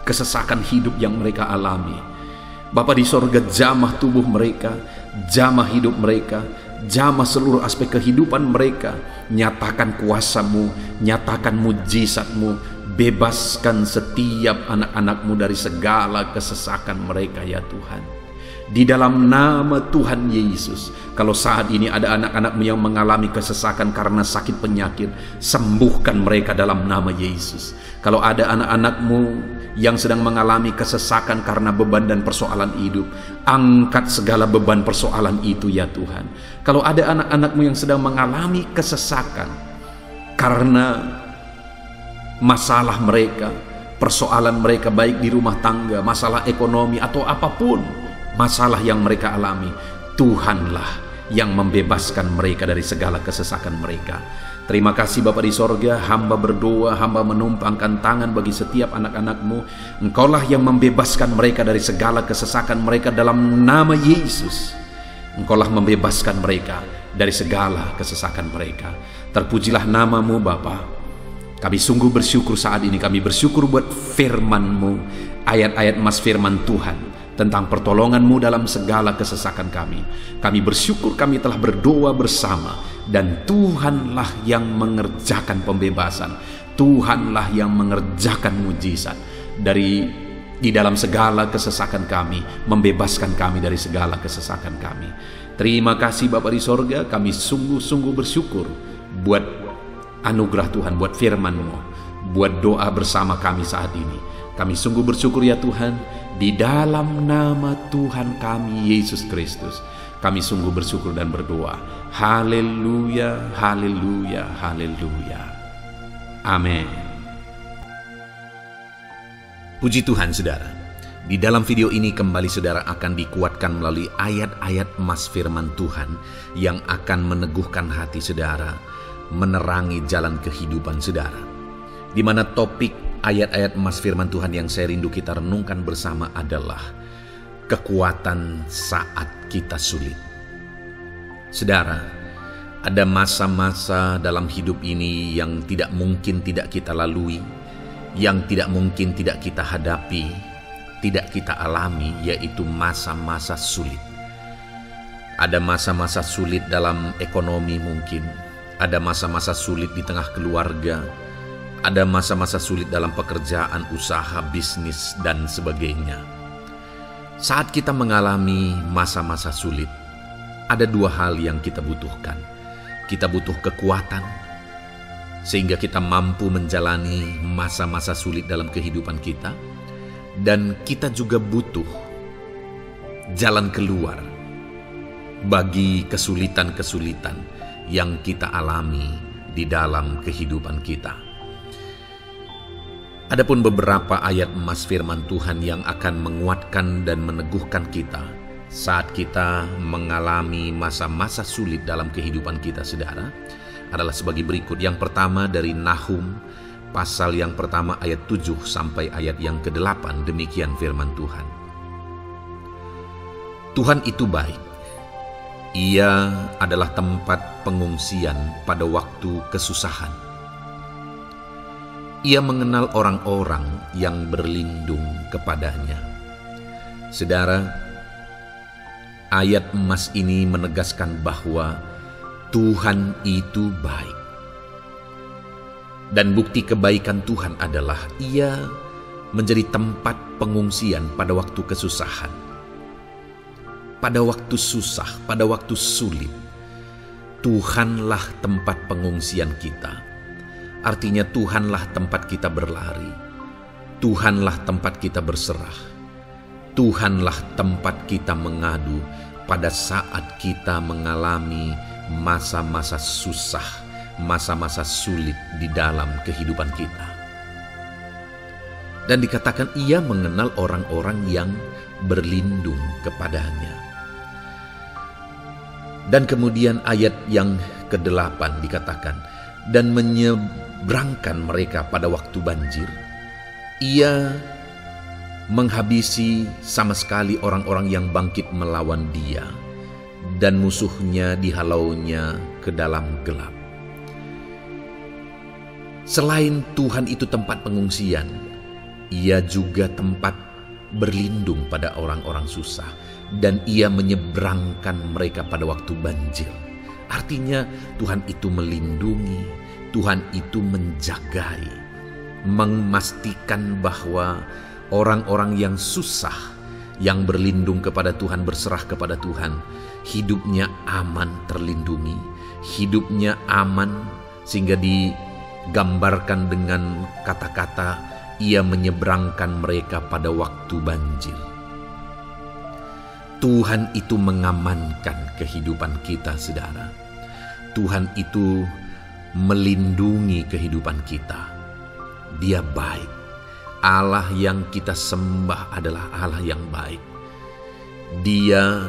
kesesakan hidup yang mereka alami. Bapa di sorga, jamah tubuh mereka, jamah hidup mereka, jamah seluruh aspek kehidupan mereka. Nyatakan kuasa-Mu, nyatakan mujizat-Mu, bebaskan setiap anak-anak-Mu dari segala kesesakan mereka ya Tuhan. Di dalam nama Tuhan Yesus, kalau saat ini ada anak-anak-Mu yang mengalami kesesakan karena sakit penyakit, sembuhkan mereka dalam nama Yesus. Kalau ada anak-anak-Mu yang sedang mengalami kesesakan karena beban dan persoalan hidup, angkat segala beban persoalan itu ya Tuhan. Kalau ada anak-anak-Mu yang sedang mengalami kesesakan karena masalah mereka, persoalan mereka baik di rumah tangga, masalah ekonomi atau apapun masalah yang mereka alami, Tuhanlah yang membebaskan mereka dari segala kesesakan mereka. Terima kasih Bapa di sorga, hamba berdoa, hamba menumpangkan tangan bagi setiap anak-anak-Mu. Engkaulah yang membebaskan mereka dari segala kesesakan mereka dalam nama Yesus. Engkaulah membebaskan mereka dari segala kesesakan mereka. Terpujilah nama-Mu Bapa. Kami sungguh bersyukur saat ini. Kami bersyukur buat firman-Mu, ayat-ayat emas firman Tuhan tentang pertolongan-Mu dalam segala kesesakan kami. Kami bersyukur kami telah berdoa bersama, dan Tuhanlah yang mengerjakan pembebasan. Tuhanlah yang mengerjakan mujizat di dalam segala kesesakan kami, membebaskan kami dari segala kesesakan kami. Terima kasih Bapa di sorga, kami sungguh-sungguh bersyukur buat anugerah Tuhan, buat firman-Mu, buat doa bersama kami saat ini. Kami sungguh bersyukur ya Tuhan, di dalam nama Tuhan kami Yesus Kristus, kami sungguh bersyukur dan berdoa. Haleluya, haleluya, haleluya. Amin. Puji Tuhan saudara, di dalam video ini kembali saudara akan dikuatkan melalui ayat-ayat emas firman Tuhan yang akan meneguhkan hati saudara, menerangi jalan kehidupan saudara. Di mana topik ayat-ayat emas firman Tuhan yang saya rindu kita renungkan bersama adalah kekuatan saat kita sulit. Saudara, ada masa-masa dalam hidup ini yang tidak mungkin tidak kita lalui, yang tidak mungkin tidak kita hadapi, tidak kita alami, yaitu masa-masa sulit. Ada masa-masa sulit dalam ekonomi mungkin, ada masa-masa sulit di tengah keluarga, ada masa-masa sulit dalam pekerjaan, usaha, bisnis, dan sebagainya. Saat kita mengalami masa-masa sulit, ada dua hal yang kita butuhkan. Kita butuh kekuatan, sehingga kita mampu menjalani masa-masa sulit dalam kehidupan kita. Dan kita juga butuh jalan keluar bagi kesulitan-kesulitan yang kita alami di dalam kehidupan kita. Adapun beberapa ayat emas firman Tuhan yang akan menguatkan dan meneguhkan kita saat kita mengalami masa-masa sulit dalam kehidupan kita saudara, adalah sebagai berikut. Yang pertama dari Nahum pasal yang pertama ayat 7 sampai ayat yang ke-8. Demikian firman Tuhan. Tuhan itu baik. Ia adalah tempat pengungsian pada waktu kesusahan. Ia mengenal orang-orang yang berlindung kepadanya. Saudara, ayat emas ini menegaskan bahwa Tuhan itu baik. Dan bukti kebaikan Tuhan adalah Ia menjadi tempat pengungsian pada waktu kesusahan. Pada waktu susah, pada waktu sulit, Tuhanlah tempat pengungsian kita. Artinya Tuhanlah tempat kita berlari. Tuhanlah tempat kita berserah. Tuhanlah tempat kita mengadu pada saat kita mengalami masa-masa susah, masa-masa sulit di dalam kehidupan kita. Dan dikatakan Ia mengenal orang-orang yang berlindung kepadanya. Dan kemudian ayat yang ke-8 dikatakan, dan menyeberangkan mereka pada waktu banjir. Ia menghabisi sama sekali orang-orang yang bangkit melawan Dia, dan musuhnya dihalaunya ke dalam gelap. Selain Tuhan itu tempat pengungsian, Ia juga tempat berlindung pada orang-orang susah, dan Ia menyeberangkan mereka pada waktu banjir. Artinya Tuhan itu melindungi, Tuhan itu menjagai, memastikan bahwa orang-orang yang susah, yang berlindung kepada Tuhan, berserah kepada Tuhan, hidupnya aman, terlindungi, hidupnya aman, sehingga digambarkan dengan kata-kata Ia menyeberangkan mereka pada waktu banjir. Tuhan itu mengamankan kehidupan kita, saudara. Tuhan itu melindungi kehidupan kita. Dia baik. Allah yang kita sembah adalah Allah yang baik. Dia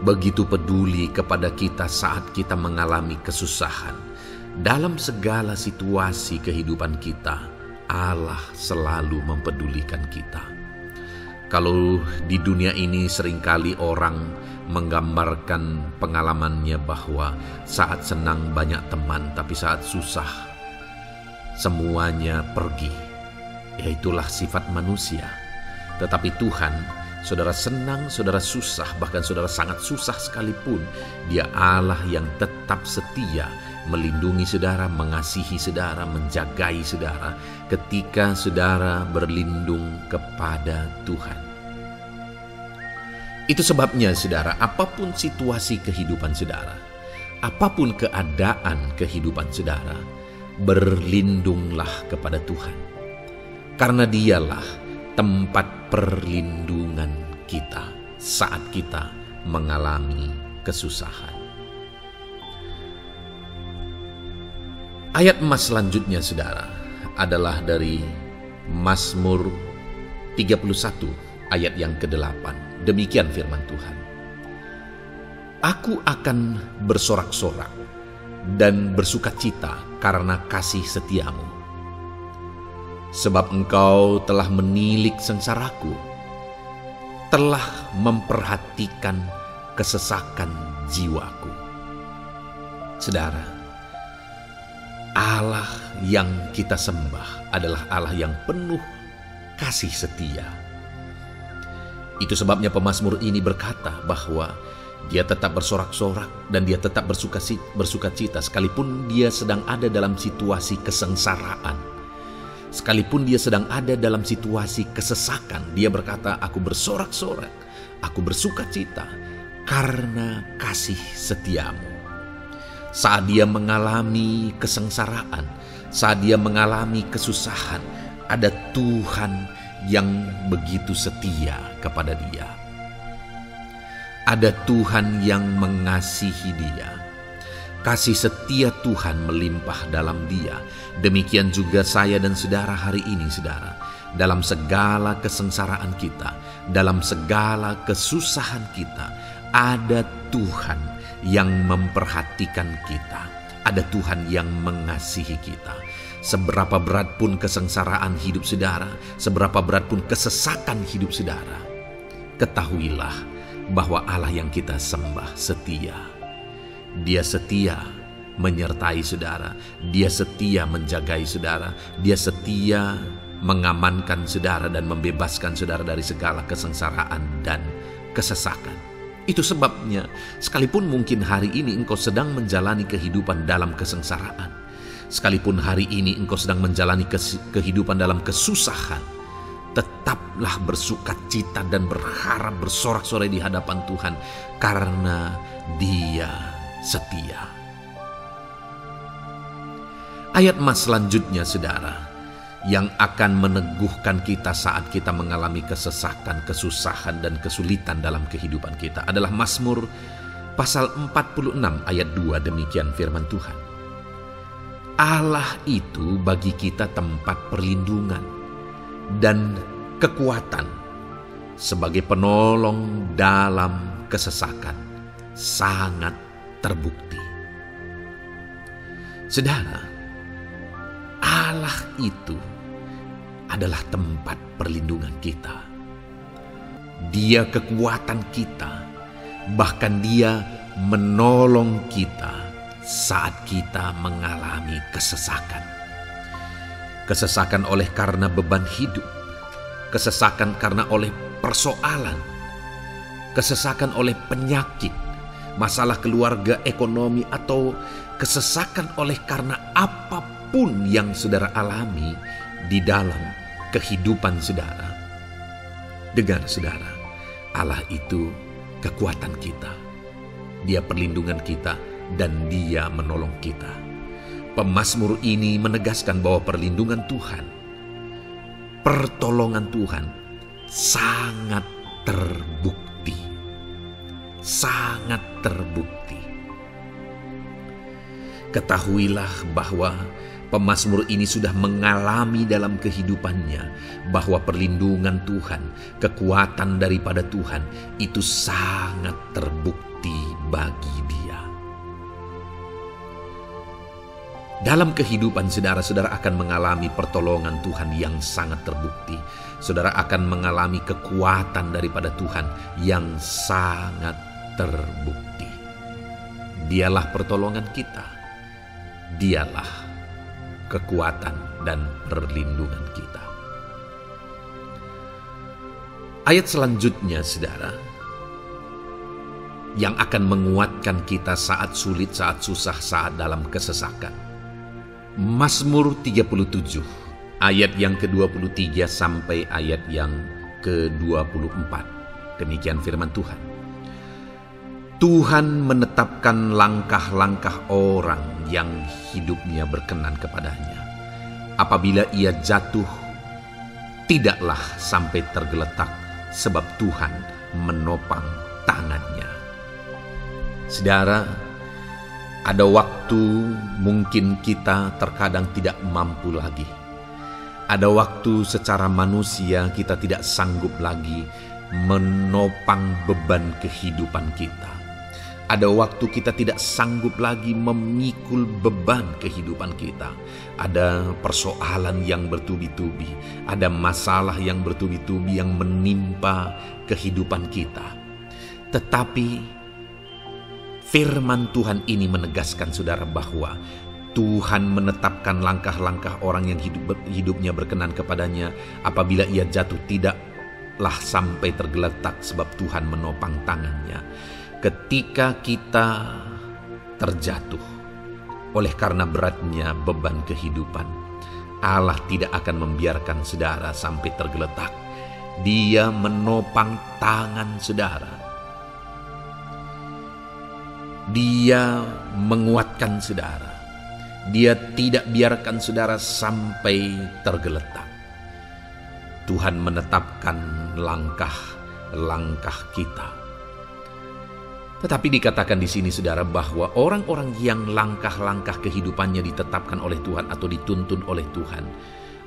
begitu peduli kepada kita saat kita mengalami kesusahan. Dalam segala situasi kehidupan kita, Allah selalu mempedulikan kita. Kalau di dunia ini seringkali orang menggambarkan pengalamannya bahwa saat senang banyak teman, tapi saat susah semuanya pergi. Ya, itulah sifat manusia. Tetapi Tuhan, saudara senang, saudara susah, bahkan saudara sangat susah sekalipun, Dia Allah yang tetap setia, melindungi saudara, mengasihi saudara, menjagai saudara ketika saudara berlindung kepada Tuhan. Itu sebabnya saudara, apapun situasi kehidupan saudara, apapun keadaan kehidupan saudara, berlindunglah kepada Tuhan. Karena Dialah tempat perlindungan kita saat kita mengalami kesusahan. Ayat emas selanjutnya saudara adalah dari Mazmur 31 ayat yang ke-8. Demikian firman Tuhan. Aku akan bersorak-sorak dan bersukacita karena kasih setiamu. Sebab engkau telah menilik sengsaraku, telah memperhatikan kesesakan jiwaku. Saudara, Allah yang kita sembah adalah Allah yang penuh kasih setia. Itu sebabnya pemazmur ini berkata bahwa dia tetap bersorak-sorak dan dia tetap bersukacita sekalipun dia sedang ada dalam situasi kesengsaraan. Sekalipun dia sedang ada dalam situasi kesesakan, dia berkata, aku bersorak-sorak, aku bersukacita karena kasih setiamu. Saat dia mengalami kesengsaraan, saat dia mengalami kesusahan, ada Tuhan yang begitu setia kepada dia. Ada Tuhan yang mengasihi dia. Kasih setia Tuhan melimpah dalam dia. Demikian juga saya dan saudara hari ini saudara. Dalam segala kesengsaraan kita, dalam segala kesusahan kita, ada Tuhan yang memperhatikan kita. Ada Tuhan yang mengasihi kita. Seberapa berat pun kesengsaraan hidup saudara, seberapa berat pun kesesakan hidup saudara, ketahuilah bahwa Allah yang kita sembah setia. Dia setia menyertai saudara, Dia setia menjagai saudara, Dia setia mengamankan saudara dan membebaskan saudara dari segala kesengsaraan dan kesesakan. Itu sebabnya sekalipun mungkin hari ini engkau sedang menjalani kehidupan dalam kesengsaraan, sekalipun hari ini engkau sedang menjalani kehidupan dalam kesusahan, tetaplah bersukacita dan berharap bersorak-sorai di hadapan Tuhan karena Dia setia. Ayat emas selanjutnya saudara, yang akan meneguhkan kita saat kita mengalami kesesakan, kesusahan dan kesulitan dalam kehidupan kita adalah Mazmur pasal 46 ayat 2. Demikian firman Tuhan. Allah itu bagi kita tempat perlindungan dan kekuatan sebagai penolong dalam kesesakan, sangat terbukti. Saudara, Allah itu adalah tempat perlindungan kita. Dia kekuatan kita, bahkan Dia menolong kita saat kita mengalami kesesakan. Kesesakan oleh karena beban hidup, kesesakan karena oleh persoalan, kesesakan oleh penyakit, masalah keluarga, ekonomi, atau kesesakan oleh karena apapun yang saudara alami di dalam kehidupan saudara. Dengar saudara, Allah itu kekuatan kita, Dia perlindungan kita, dan Dia menolong kita. Pemazmur ini menegaskan bahwa perlindungan Tuhan, pertolongan Tuhan sangat terbukti. Sangat terbukti. Ketahuilah bahwa pemazmur ini sudah mengalami dalam kehidupannya bahwa perlindungan Tuhan, kekuatan daripada Tuhan itu sangat terbukti bagi dia. Dalam kehidupan saudara-saudara akan mengalami pertolongan Tuhan yang sangat terbukti. Saudara akan mengalami kekuatan daripada Tuhan yang sangat terbukti. Dialah pertolongan kita. Dialah kekuatan dan perlindungan kita. Ayat selanjutnya, saudara, yang akan menguatkan kita saat sulit, saat susah, saat dalam kesesakan. Mazmur 37, ayat yang ke-23 sampai ayat yang ke-24. Demikian firman Tuhan. Tuhan menetapkan langkah-langkah orang yang hidupnya berkenan kepadanya. Apabila ia jatuh, tidaklah sampai tergeletak, sebab Tuhan menopang tangannya. Saudara, ada waktu mungkin kita terkadang tidak mampu lagi. Ada waktu secara manusia kita tidak sanggup lagi menopang beban kehidupan kita. Ada waktu kita tidak sanggup lagi memikul beban kehidupan kita. Ada persoalan yang bertubi-tubi, ada masalah yang bertubi-tubi yang menimpa kehidupan kita. Tetapi firman Tuhan ini menegaskan, saudara, bahwa Tuhan menetapkan langkah-langkah orang yang hidupnya berkenan kepadanya. Apabila ia jatuh, tidaklah sampai tergeletak, sebab Tuhan menopang tangannya. Ketika kita terjatuh oleh karena beratnya beban kehidupan, Allah tidak akan membiarkan saudara sampai tergeletak. Dia menopang tangan saudara. Dia menguatkan saudara. Dia tidak biarkan saudara sampai tergeletak. Tuhan menetapkan langkah-langkah kita. Tetapi dikatakan di sini, saudara, bahwa orang-orang yang langkah-langkah kehidupannya ditetapkan oleh Tuhan atau dituntun oleh Tuhan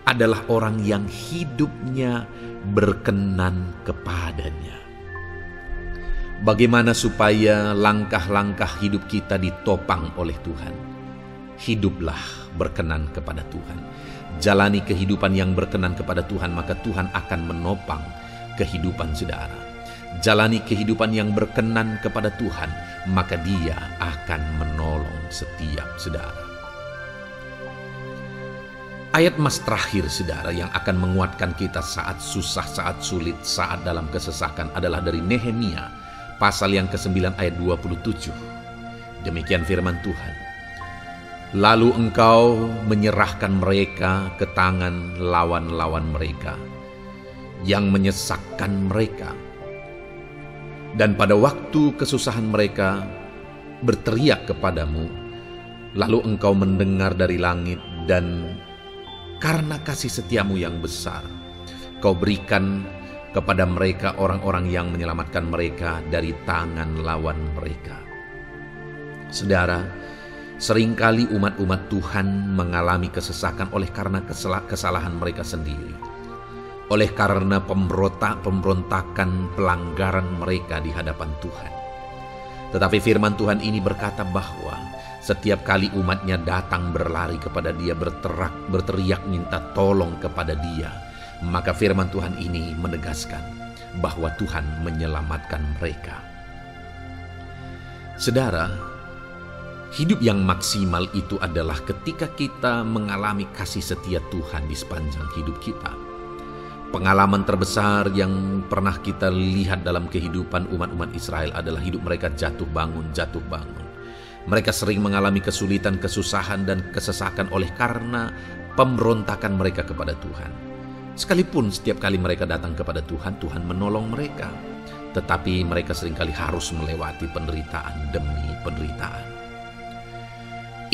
adalah orang yang hidupnya berkenan kepadanya. Bagaimana supaya langkah-langkah hidup kita ditopang oleh Tuhan? Hiduplah berkenan kepada Tuhan. Jalani kehidupan yang berkenan kepada Tuhan, maka Tuhan akan menopang kehidupan saudara. Jalani kehidupan yang berkenan kepada Tuhan, maka Dia akan menolong setiap saudara. Ayat mas terakhir, saudara, yang akan menguatkan kita saat susah, saat sulit, saat dalam kesesakan adalah dari Nehemia pasal yang ke-9 ayat 27. Demikian firman Tuhan. Lalu engkau menyerahkan mereka ke tangan lawan-lawan mereka yang menyesakkan mereka. Dan pada waktu kesusahan mereka berteriak kepadamu, lalu engkau mendengar dari langit, dan karena kasih setiamu yang besar, kau berikan kepada mereka orang-orang yang menyelamatkan mereka dari tangan lawan mereka. Saudara, seringkali umat-umat Tuhan mengalami kesesakan oleh karena kesalahan mereka sendiri. Oleh karena pemberontakan, pelanggaran mereka di hadapan Tuhan. Tetapi firman Tuhan ini berkata bahwa setiap kali umatnya datang berlari kepada Dia, berteriak minta tolong kepada Dia, maka firman Tuhan ini menegaskan bahwa Tuhan menyelamatkan mereka. Saudara, hidup yang maksimal itu adalah ketika kita mengalami kasih setia Tuhan di sepanjang hidup kita. Pengalaman terbesar yang pernah kita lihat dalam kehidupan umat-umat Israel adalah hidup mereka jatuh bangun. Mereka sering mengalami kesulitan, kesusahan, dan kesesakan oleh karena pemberontakan mereka kepada Tuhan. Sekalipun setiap kali mereka datang kepada Tuhan, Tuhan menolong mereka. Tetapi mereka seringkali harus melewati penderitaan demi penderitaan.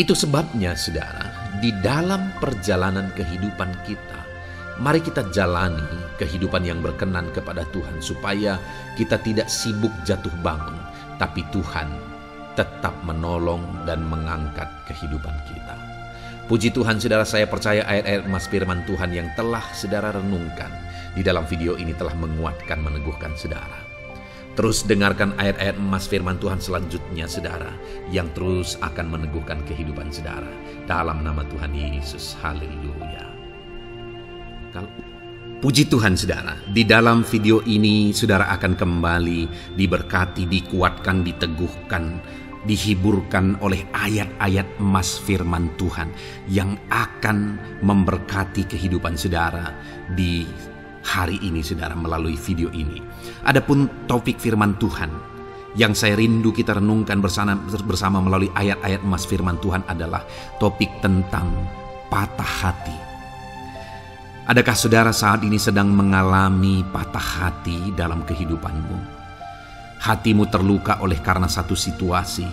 Itu sebabnya, saudara, di dalam perjalanan kehidupan kita, mari kita jalani kehidupan yang berkenan kepada Tuhan, supaya kita tidak sibuk jatuh bangun, tapi Tuhan tetap menolong dan mengangkat kehidupan kita. Puji Tuhan, saudara, saya percaya ayat-ayat emas firman Tuhan yang telah saudara renungkan di dalam video ini telah menguatkan, meneguhkan saudara. Terus dengarkan ayat-ayat emas firman Tuhan selanjutnya, saudara, yang terus akan meneguhkan kehidupan saudara. Dalam nama Tuhan Yesus, haleluya. Puji Tuhan saudara, di dalam video ini saudara akan kembali diberkati, dikuatkan, diteguhkan, dihiburkan oleh ayat-ayat emas firman Tuhan yang akan memberkati kehidupan saudara di hari ini saudara melalui video ini. Adapun topik firman Tuhan yang saya rindu kita renungkan bersama melalui ayat-ayat emas firman Tuhan adalah topik tentang patah hati. Adakah saudara saat ini sedang mengalami patah hati dalam kehidupanmu? Hatimu terluka oleh karena satu situasi,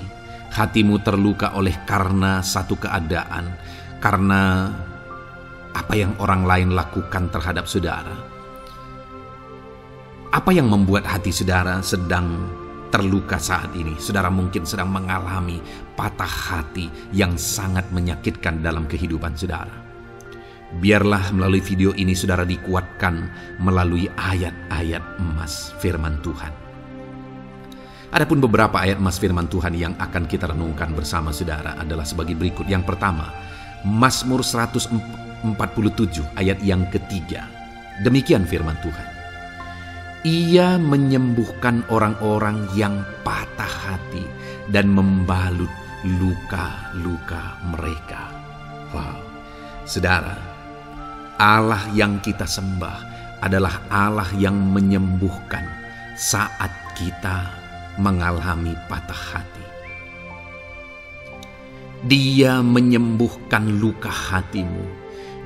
hatimu terluka oleh karena satu keadaan, karena apa yang orang lain lakukan terhadap saudara. Apa yang membuat hati saudara sedang terluka saat ini? Saudara mungkin sedang mengalami patah hati yang sangat menyakitkan dalam kehidupan saudara. Biarlah melalui video ini saudara dikuatkan melalui ayat-ayat emas firman Tuhan. Adapun beberapa ayat emas firman Tuhan yang akan kita renungkan bersama saudara adalah sebagai berikut. Yang pertama, Mazmur 147 ayat yang ketiga. Demikian firman Tuhan. Ia menyembuhkan orang-orang yang patah hati dan membalut luka-luka mereka. Wow, saudara, Allah yang kita sembah adalah Allah yang menyembuhkan saat kita mengalami patah hati. Dia menyembuhkan luka hatimu.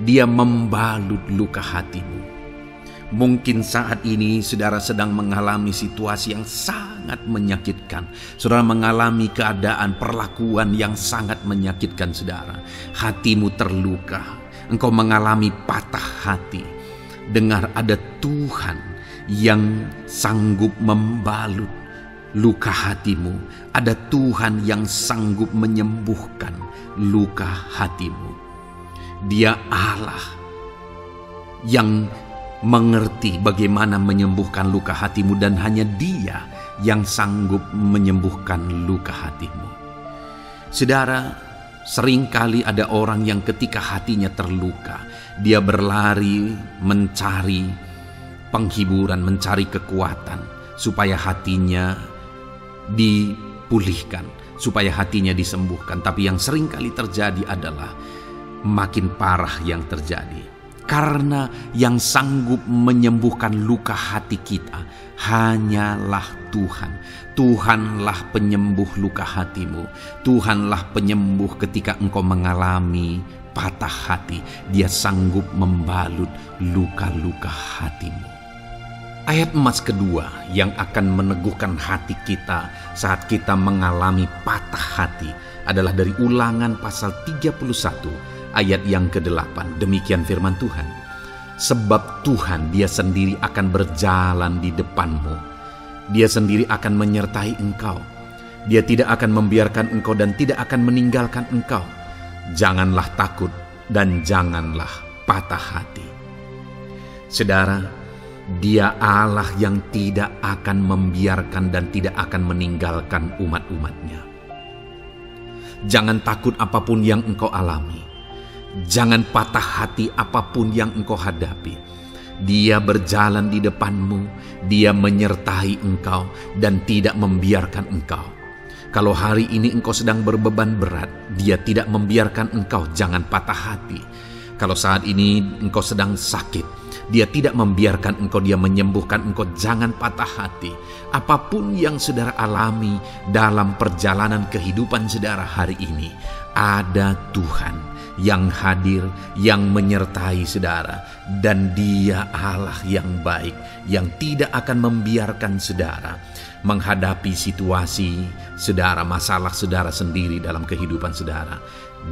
Dia membalut luka hatimu. Mungkin saat ini saudara sedang mengalami situasi yang sangat menyakitkan. Saudara mengalami keadaan perlakuan yang sangat menyakitkan saudara. Hatimu terluka. Engkau mengalami patah hati. Dengar, ada Tuhan yang sanggup membalut luka hatimu. Ada Tuhan yang sanggup menyembuhkan luka hatimu. Dia Allah yang mengerti bagaimana menyembuhkan luka hatimu, dan hanya Dia yang sanggup menyembuhkan luka hatimu. Saudara, seringkali ada orang yang ketika hatinya terluka, dia berlari mencari penghiburan, mencari kekuatan supaya hatinya dipulihkan, supaya hatinya disembuhkan. Tapi yang seringkali terjadi adalah makin parah yang terjadi. Karena yang sanggup menyembuhkan luka hati kita hanyalah Tuhan. Tuhanlah penyembuh luka hatimu. Tuhanlah penyembuh ketika engkau mengalami patah hati. Dia sanggup membalut luka-luka hatimu. Ayat emas kedua yang akan meneguhkan hati kita saat kita mengalami patah hati adalah dari Ulangan pasal 31 ayat yang ke-8. Demikian firman Tuhan. Sebab Tuhan Dia sendiri akan berjalan di depanmu. Dia sendiri akan menyertai engkau. Dia tidak akan membiarkan engkau dan tidak akan meninggalkan engkau. Janganlah takut dan janganlah patah hati. Saudara, Dia Allah yang tidak akan membiarkan dan tidak akan meninggalkan umat-umatnya. Jangan takut apapun yang engkau alami. Jangan patah hati apapun yang engkau hadapi. Dia berjalan di depanmu. Dia menyertai engkau dan tidak membiarkan engkau. Kalau hari ini engkau sedang berbeban berat, Dia tidak membiarkan engkau. Jangan patah hati. Kalau saat ini engkau sedang sakit, Dia tidak membiarkan engkau. Dia menyembuhkan engkau. Jangan patah hati. Apapun yang saudara alami dalam perjalanan kehidupan saudara hari ini, ada Tuhan yang hadir, yang menyertai saudara, dan Dia Allah yang baik, yang tidak akan membiarkan saudara menghadapi situasi saudara, masalah saudara sendiri dalam kehidupan saudara.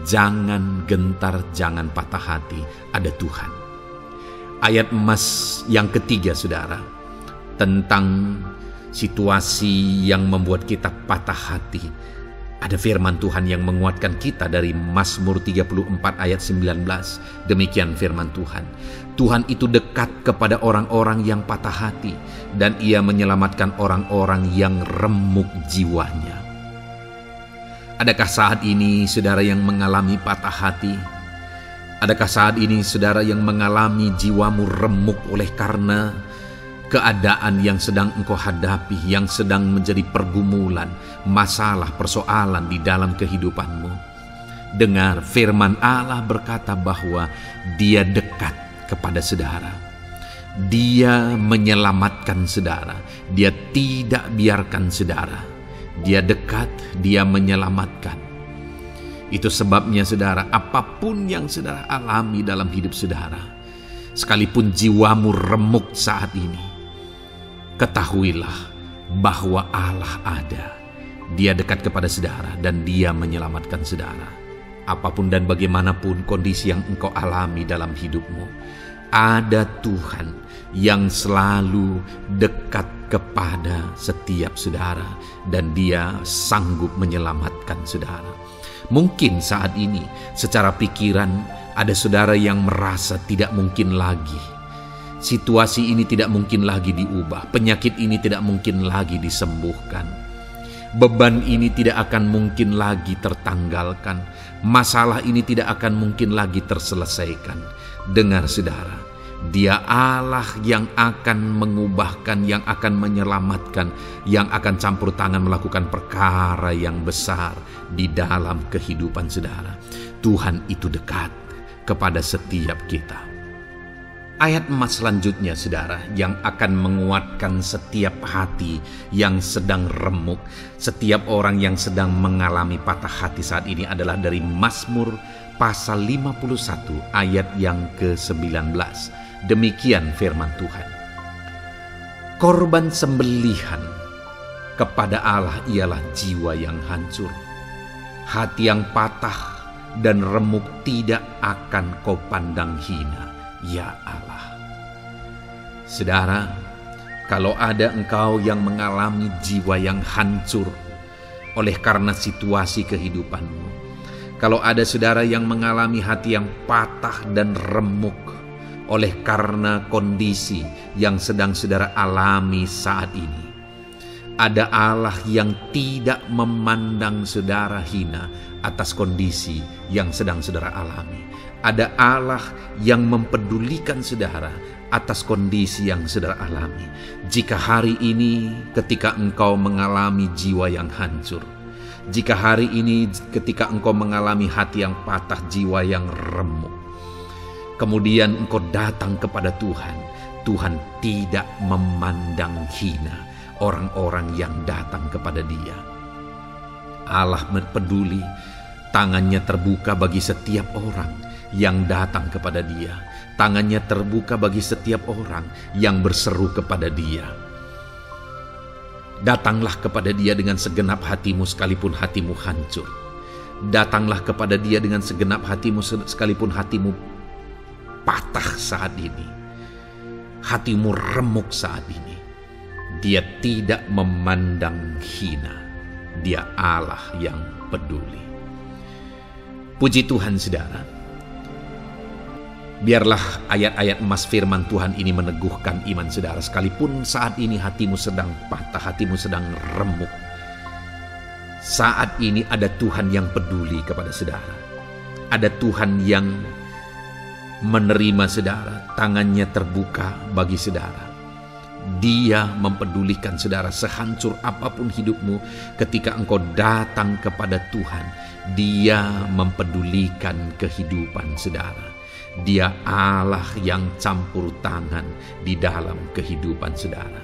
Jangan gentar, jangan patah hati, ada Tuhan. Ayat emas yang ketiga saudara, tentang situasi yang membuat kita patah hati. Ada firman Tuhan yang menguatkan kita dari Mazmur 34 ayat 19. Demikian firman Tuhan. Tuhan itu dekat kepada orang-orang yang patah hati, dan Ia menyelamatkan orang-orang yang remuk jiwanya. Adakah saat ini saudara yang mengalami patah hati? Adakah saat ini saudara yang mengalami jiwamu remuk oleh karena keadaan yang sedang engkau hadapi, yang sedang menjadi pergumulan, masalah, persoalan di dalam kehidupanmu? Dengar, firman Allah berkata bahwa Dia dekat kepada saudara. Dia menyelamatkan saudara. Dia tidak biarkan saudara. Dia dekat, Dia menyelamatkan. Itu sebabnya saudara, apapun yang saudara alami dalam hidup saudara, sekalipun jiwamu remuk saat ini, ketahuilah bahwa Allah ada. Dia dekat kepada saudara dan Dia menyelamatkan saudara. Apapun dan bagaimanapun kondisi yang engkau alami dalam hidupmu, ada Tuhan yang selalu dekat kepada setiap saudara dan Dia sanggup menyelamatkan saudara. Mungkin saat ini secara pikiran ada saudara yang merasa tidak mungkin lagi. Situasi ini tidak mungkin lagi diubah. Penyakit ini tidak mungkin lagi disembuhkan. Beban ini tidak akan mungkin lagi tertanggalkan. Masalah ini tidak akan mungkin lagi terselesaikan. Dengar saudara, Dia Allah yang akan mengubahkan, yang akan menyelamatkan, yang akan campur tangan melakukan perkara yang besar di dalam kehidupan saudara. Tuhan itu dekat kepada setiap kita. Ayat emas selanjutnya saudara, yang akan menguatkan setiap hati yang sedang remuk, setiap orang yang sedang mengalami patah hati saat ini adalah dari Mazmur pasal 51 ayat yang ke-19. Demikian firman Tuhan. Korban sembelihan kepada Allah ialah jiwa yang hancur. Hati yang patah dan remuk tidak akan kau pandang hina, ya Allah. Saudara, kalau ada engkau yang mengalami jiwa yang hancur oleh karena situasi kehidupanmu, kalau ada saudara yang mengalami hati yang patah dan remuk oleh karena kondisi yang sedang saudara alami saat ini, ada Allah yang tidak memandang saudara hina atas kondisi yang sedang saudara alami. Ada Allah yang mempedulikan saudara atas kondisi yang saudara alami. Jika hari ini ketika engkau mengalami jiwa yang hancur, jika hari ini ketika engkau mengalami hati yang patah, jiwa yang remuk, kemudian engkau datang kepada Tuhan, Tuhan tidak memandang hina orang-orang yang datang kepada Dia. Allah peduli, tangannya terbuka bagi setiap orang yang datang kepada Dia. Tangannya terbuka bagi setiap orang yang berseru kepada Dia. Datanglah kepada Dia dengan segenap hatimu sekalipun hatimu hancur. Datanglah kepada Dia dengan segenap hatimu sekalipun hatimu patah saat ini, hatimu remuk saat ini. Dia tidak memandang hina. Dia Allah yang peduli. Puji Tuhan saudara. Biarlah ayat-ayat emas firman Tuhan ini meneguhkan iman saudara. Sekalipun saat ini hatimu sedang patah, hatimu sedang remuk, saat ini ada Tuhan yang peduli kepada saudara. Ada Tuhan yang menerima saudara, tangannya terbuka bagi saudara. Dia mempedulikan saudara sehancur apapun hidupmu. Ketika engkau datang kepada Tuhan, Dia mempedulikan kehidupan saudara. Dia Allah yang campur tangan di dalam kehidupan saudara.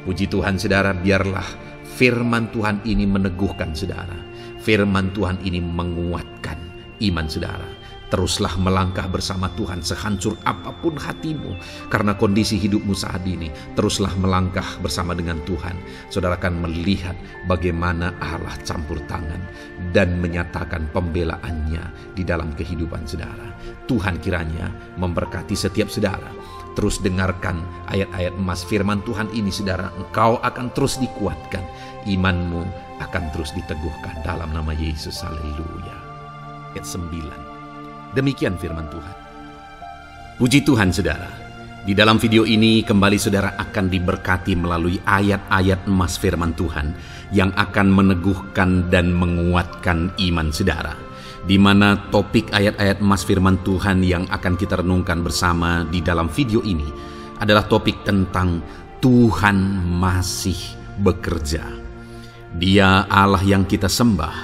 Puji Tuhan saudara, biarlah firman Tuhan ini meneguhkan saudara. Firman Tuhan ini menguatkan iman saudara. Teruslah melangkah bersama Tuhan sehancur apapun hatimu karena kondisi hidupmu saat ini. Teruslah melangkah bersama dengan Tuhan. Saudara akan melihat bagaimana Allah campur tangan dan menyatakan pembelaannya di dalam kehidupan saudara. Tuhan kiranya memberkati setiap saudara. Terus dengarkan ayat-ayat emas firman Tuhan ini saudara. Engkau akan terus dikuatkan. Imanmu akan terus diteguhkan dalam nama Yesus. Haleluya. Ayat 9. Demikian firman Tuhan. Puji Tuhan saudara. Di dalam video ini kembali saudara akan diberkati melalui ayat-ayat emas firman Tuhan yang akan meneguhkan dan menguatkan iman saudara. di mana topik ayat-ayat emas firman Tuhan yang akan kita renungkan bersama di dalam video ini adalah topik tentang Tuhan masih bekerja. Dia Allah yang kita sembah,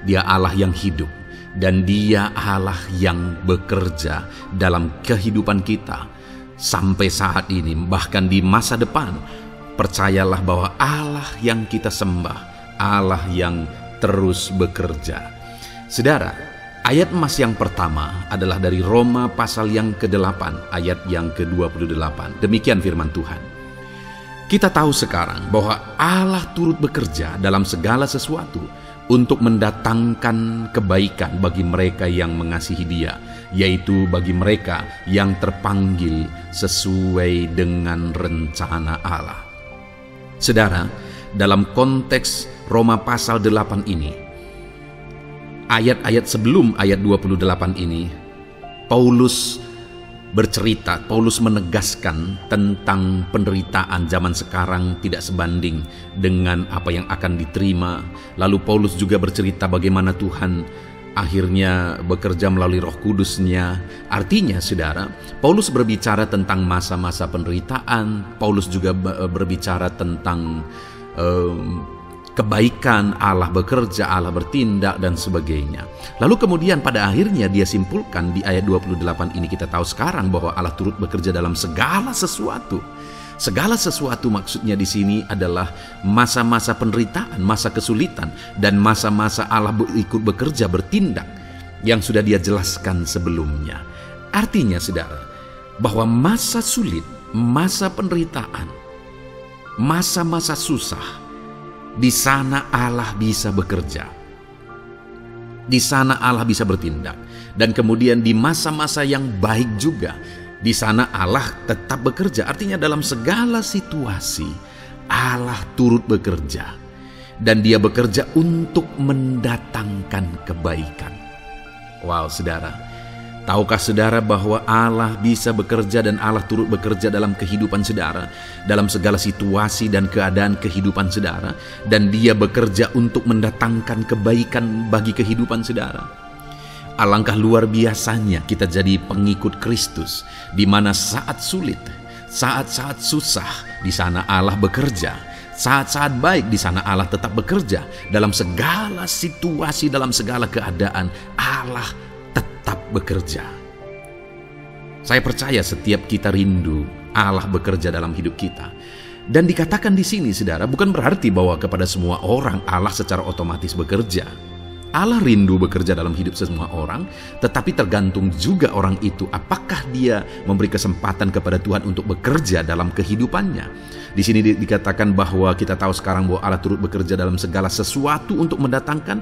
Dia Allah yang hidup, dan Dia Allah yang bekerja dalam kehidupan kita sampai saat ini, bahkan di masa depan. Percayalah bahwa Allah yang kita sembah, Allah yang terus bekerja. Saudara, ayat emas yang pertama adalah dari Roma pasal yang ke-8 ayat yang ke-28. Demikian firman Tuhan. Kita tahu sekarang bahwa Allah turut bekerja dalam segala sesuatu untuk mendatangkan kebaikan bagi mereka yang mengasihi Dia, yaitu bagi mereka yang terpanggil sesuai dengan rencana Allah. Saudara, dalam konteks Roma pasal 8 ini, ayat-ayat sebelum ayat 28 ini, Paulus menegaskan tentang penderitaan zaman sekarang tidak sebanding dengan apa yang akan diterima. Lalu Paulus juga bercerita bagaimana Tuhan akhirnya bekerja melalui Roh Kudus-Nya. Artinya, saudara, Paulus berbicara tentang masa-masa penderitaan. Paulus juga berbicara tentang kebaikan, Allah bekerja, Allah bertindak, dan sebagainya. Lalu kemudian pada akhirnya dia simpulkan di ayat 28 ini, kita tahu sekarang bahwa Allah turut bekerja dalam segala sesuatu. Segala sesuatu maksudnya di sini adalah masa-masa penderitaan, masa kesulitan, dan masa-masa Allah ikut bekerja, bertindak, yang sudah Dia jelaskan sebelumnya. Artinya, saudara, bahwa masa sulit, masa penderitaan, masa-masa susah, di sana Allah bisa bekerja. Di sana Allah bisa bertindak. Dan kemudian di masa-masa yang baik juga, di sana Allah tetap bekerja. Artinya dalam segala situasi Allah turut bekerja. Dan Dia bekerja untuk mendatangkan kebaikan. Wow, saudara. Tahukah saudara bahwa Allah bisa bekerja dan Allah turut bekerja dalam kehidupan saudara, dalam segala situasi dan keadaan kehidupan saudara, dan Dia bekerja untuk mendatangkan kebaikan bagi kehidupan saudara? Alangkah luar biasanya kita jadi pengikut Kristus, di mana saat sulit, saat-saat susah, di sana Allah bekerja. Saat-saat baik, di sana Allah tetap bekerja. Dalam segala situasi, dalam segala keadaan, Allah tetap bekerja. Saya percaya setiap kita rindu Allah bekerja dalam hidup kita. Dan dikatakan di sini, saudara, bukan berarti bahwa kepada semua orang Allah secara otomatis bekerja. Allah rindu bekerja dalam hidup semua orang, tetapi tergantung juga orang itu apakah dia memberi kesempatan kepada Tuhan untuk bekerja dalam kehidupannya. Di sini dikatakan bahwa kita tahu sekarang bahwa Allah turut bekerja dalam segala sesuatu untuk mendatangkan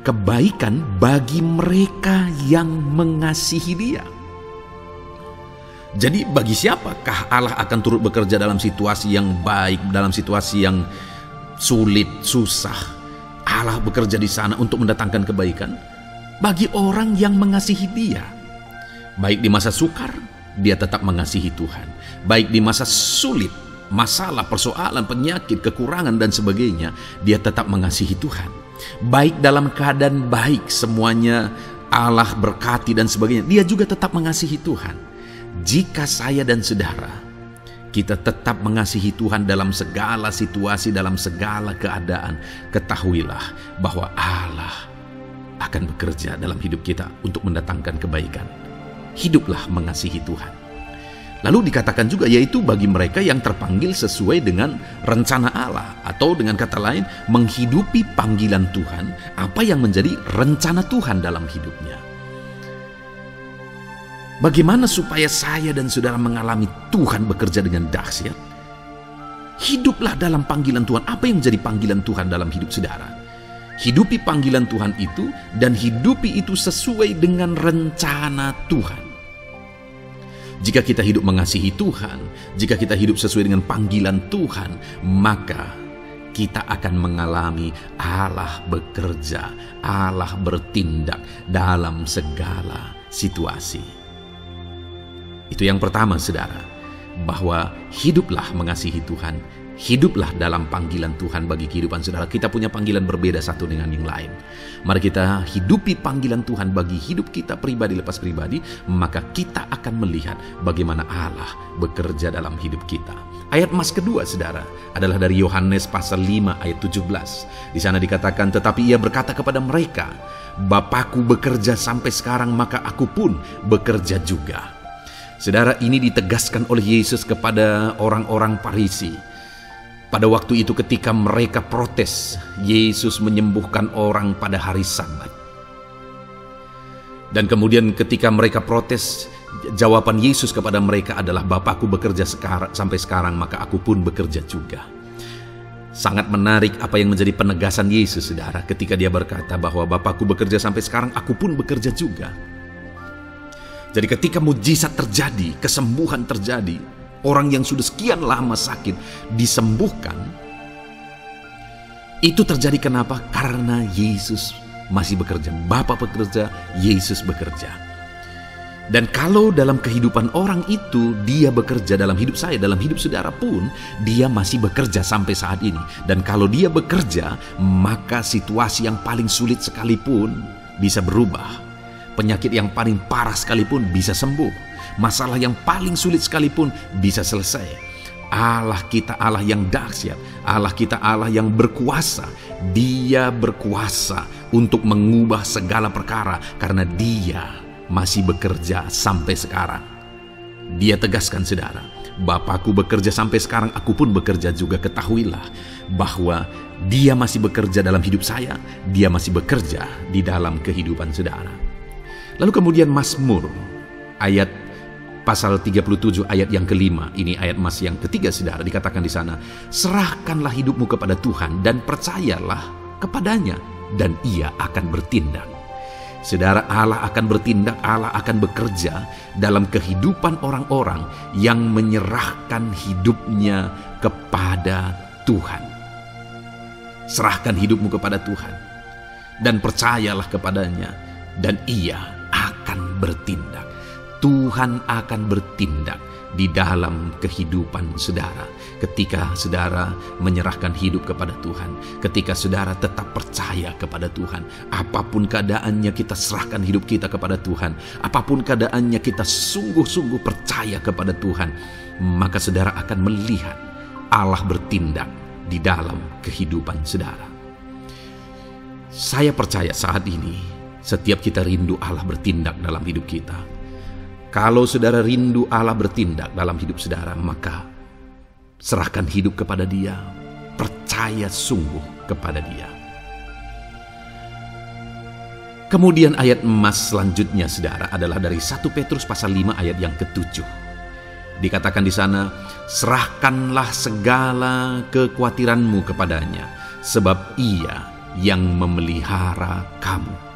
kebaikan bagi mereka yang mengasihi Dia. Jadi bagi siapakah Allah akan turut bekerja dalam situasi yang baik, dalam situasi yang sulit, susah? Allah bekerja di sana untuk mendatangkan kebaikan bagi orang yang mengasihi Dia. Baik di masa sukar, dia tetap mengasihi Tuhan. Baik di masa sulit, masalah, persoalan, penyakit, kekurangan, dan sebagainya, dia tetap mengasihi Tuhan. Baik dalam keadaan baik, semuanya Allah berkati dan sebagainya, dia juga tetap mengasihi Tuhan. Jika saya dan saudara kita tetap mengasihi Tuhan dalam segala situasi, dalam segala keadaan, ketahuilah bahwa Allah akan bekerja dalam hidup kita untuk mendatangkan kebaikan. Hiduplah mengasihi Tuhan. Lalu dikatakan juga, yaitu bagi mereka yang terpanggil sesuai dengan rencana Allah, atau dengan kata lain, menghidupi panggilan Tuhan, apa yang menjadi rencana Tuhan dalam hidupnya. Bagaimana supaya saya dan saudara mengalami Tuhan bekerja dengan dahsyat? Hiduplah dalam panggilan Tuhan. Apa yang menjadi panggilan Tuhan dalam hidup saudara? Hidupi panggilan Tuhan itu, dan hidupi itu sesuai dengan rencana Tuhan. Jika kita hidup mengasihi Tuhan, jika kita hidup sesuai dengan panggilan Tuhan, maka kita akan mengalami Allah bekerja, Allah bertindak dalam segala situasi. Itu yang pertama, saudara, bahwa hiduplah mengasihi Tuhan, Hiduplah dalam panggilan Tuhan bagi kehidupan saudara. Kita punya panggilan berbeda satu dengan yang lain. Mari kita hidupi panggilan Tuhan bagi hidup kita pribadi lepas pribadi, maka kita akan melihat bagaimana Allah bekerja dalam hidup kita. Ayat emas kedua saudara adalah dari Yohanes pasal 5 ayat 17. Di sana dikatakan, tetapi ia berkata kepada mereka, Bapakku bekerja sampai sekarang, maka aku pun bekerja juga. Saudara, ini ditegaskan oleh Yesus kepada orang-orang Farisi. Pada waktu itu ketika mereka protes, Yesus menyembuhkan orang pada hari Sabat. Dan kemudian ketika mereka protes, jawaban Yesus kepada mereka adalah, Bapakku bekerja sampai sekarang, maka aku pun bekerja juga. Sangat menarik apa yang menjadi penegasan Yesus, saudara, ketika dia berkata bahwa Bapakku bekerja sampai sekarang, aku pun bekerja juga. Jadi ketika mujizat terjadi, kesembuhan terjadi, orang yang sudah sekian lama sakit disembuhkan, itu terjadi kenapa? Karena Yesus masih bekerja. Bapa bekerja, Yesus bekerja. Dan kalau dalam kehidupan orang itu dia bekerja, dalam hidup saya, dalam hidup saudara pun, dia masih bekerja sampai saat ini. Dan kalau dia bekerja, maka situasi yang paling sulit sekalipun bisa berubah. Penyakit yang paling parah sekalipun bisa sembuh. Masalah yang paling sulit sekalipun bisa selesai. Allah kita Allah yang dahsyat, Allah kita Allah yang berkuasa. Dia berkuasa untuk mengubah segala perkara karena dia masih bekerja sampai sekarang. Dia tegaskan saudara, Bapakku bekerja sampai sekarang, aku pun bekerja juga. Ketahuilah bahwa dia masih bekerja dalam hidup saya, dia masih bekerja di dalam kehidupan saudara. Lalu kemudian Mazmur ayat pasal 37 ayat yang kelima, ini ayat emas yang ketiga saudara, dikatakan di sana, serahkanlah hidupmu kepada Tuhan dan percayalah kepadanya dan ia akan bertindak. Saudara, Allah akan bertindak, Allah akan bekerja dalam kehidupan orang-orang yang menyerahkan hidupnya kepada Tuhan. Serahkan hidupmu kepada Tuhan dan percayalah kepadanya dan ia akan bertindak. Tuhan akan bertindak di dalam kehidupan saudara. Ketika saudara menyerahkan hidup kepada Tuhan, ketika saudara tetap percaya kepada Tuhan, apapun keadaannya kita serahkan hidup kita kepada Tuhan, apapun keadaannya kita sungguh-sungguh percaya kepada Tuhan, maka saudara akan melihat Allah bertindak di dalam kehidupan saudara. Saya percaya saat ini setiap kita rindu Allah bertindak dalam hidup kita. Kalau saudara rindu Allah bertindak dalam hidup saudara, maka serahkan hidup kepada Dia, percaya sungguh kepada Dia. Kemudian ayat emas selanjutnya saudara adalah dari 1 Petrus pasal 5 ayat yang ke-7. Dikatakan di sana, serahkanlah segala kekhawatiranmu kepadanya, sebab Ia yang memelihara kamu.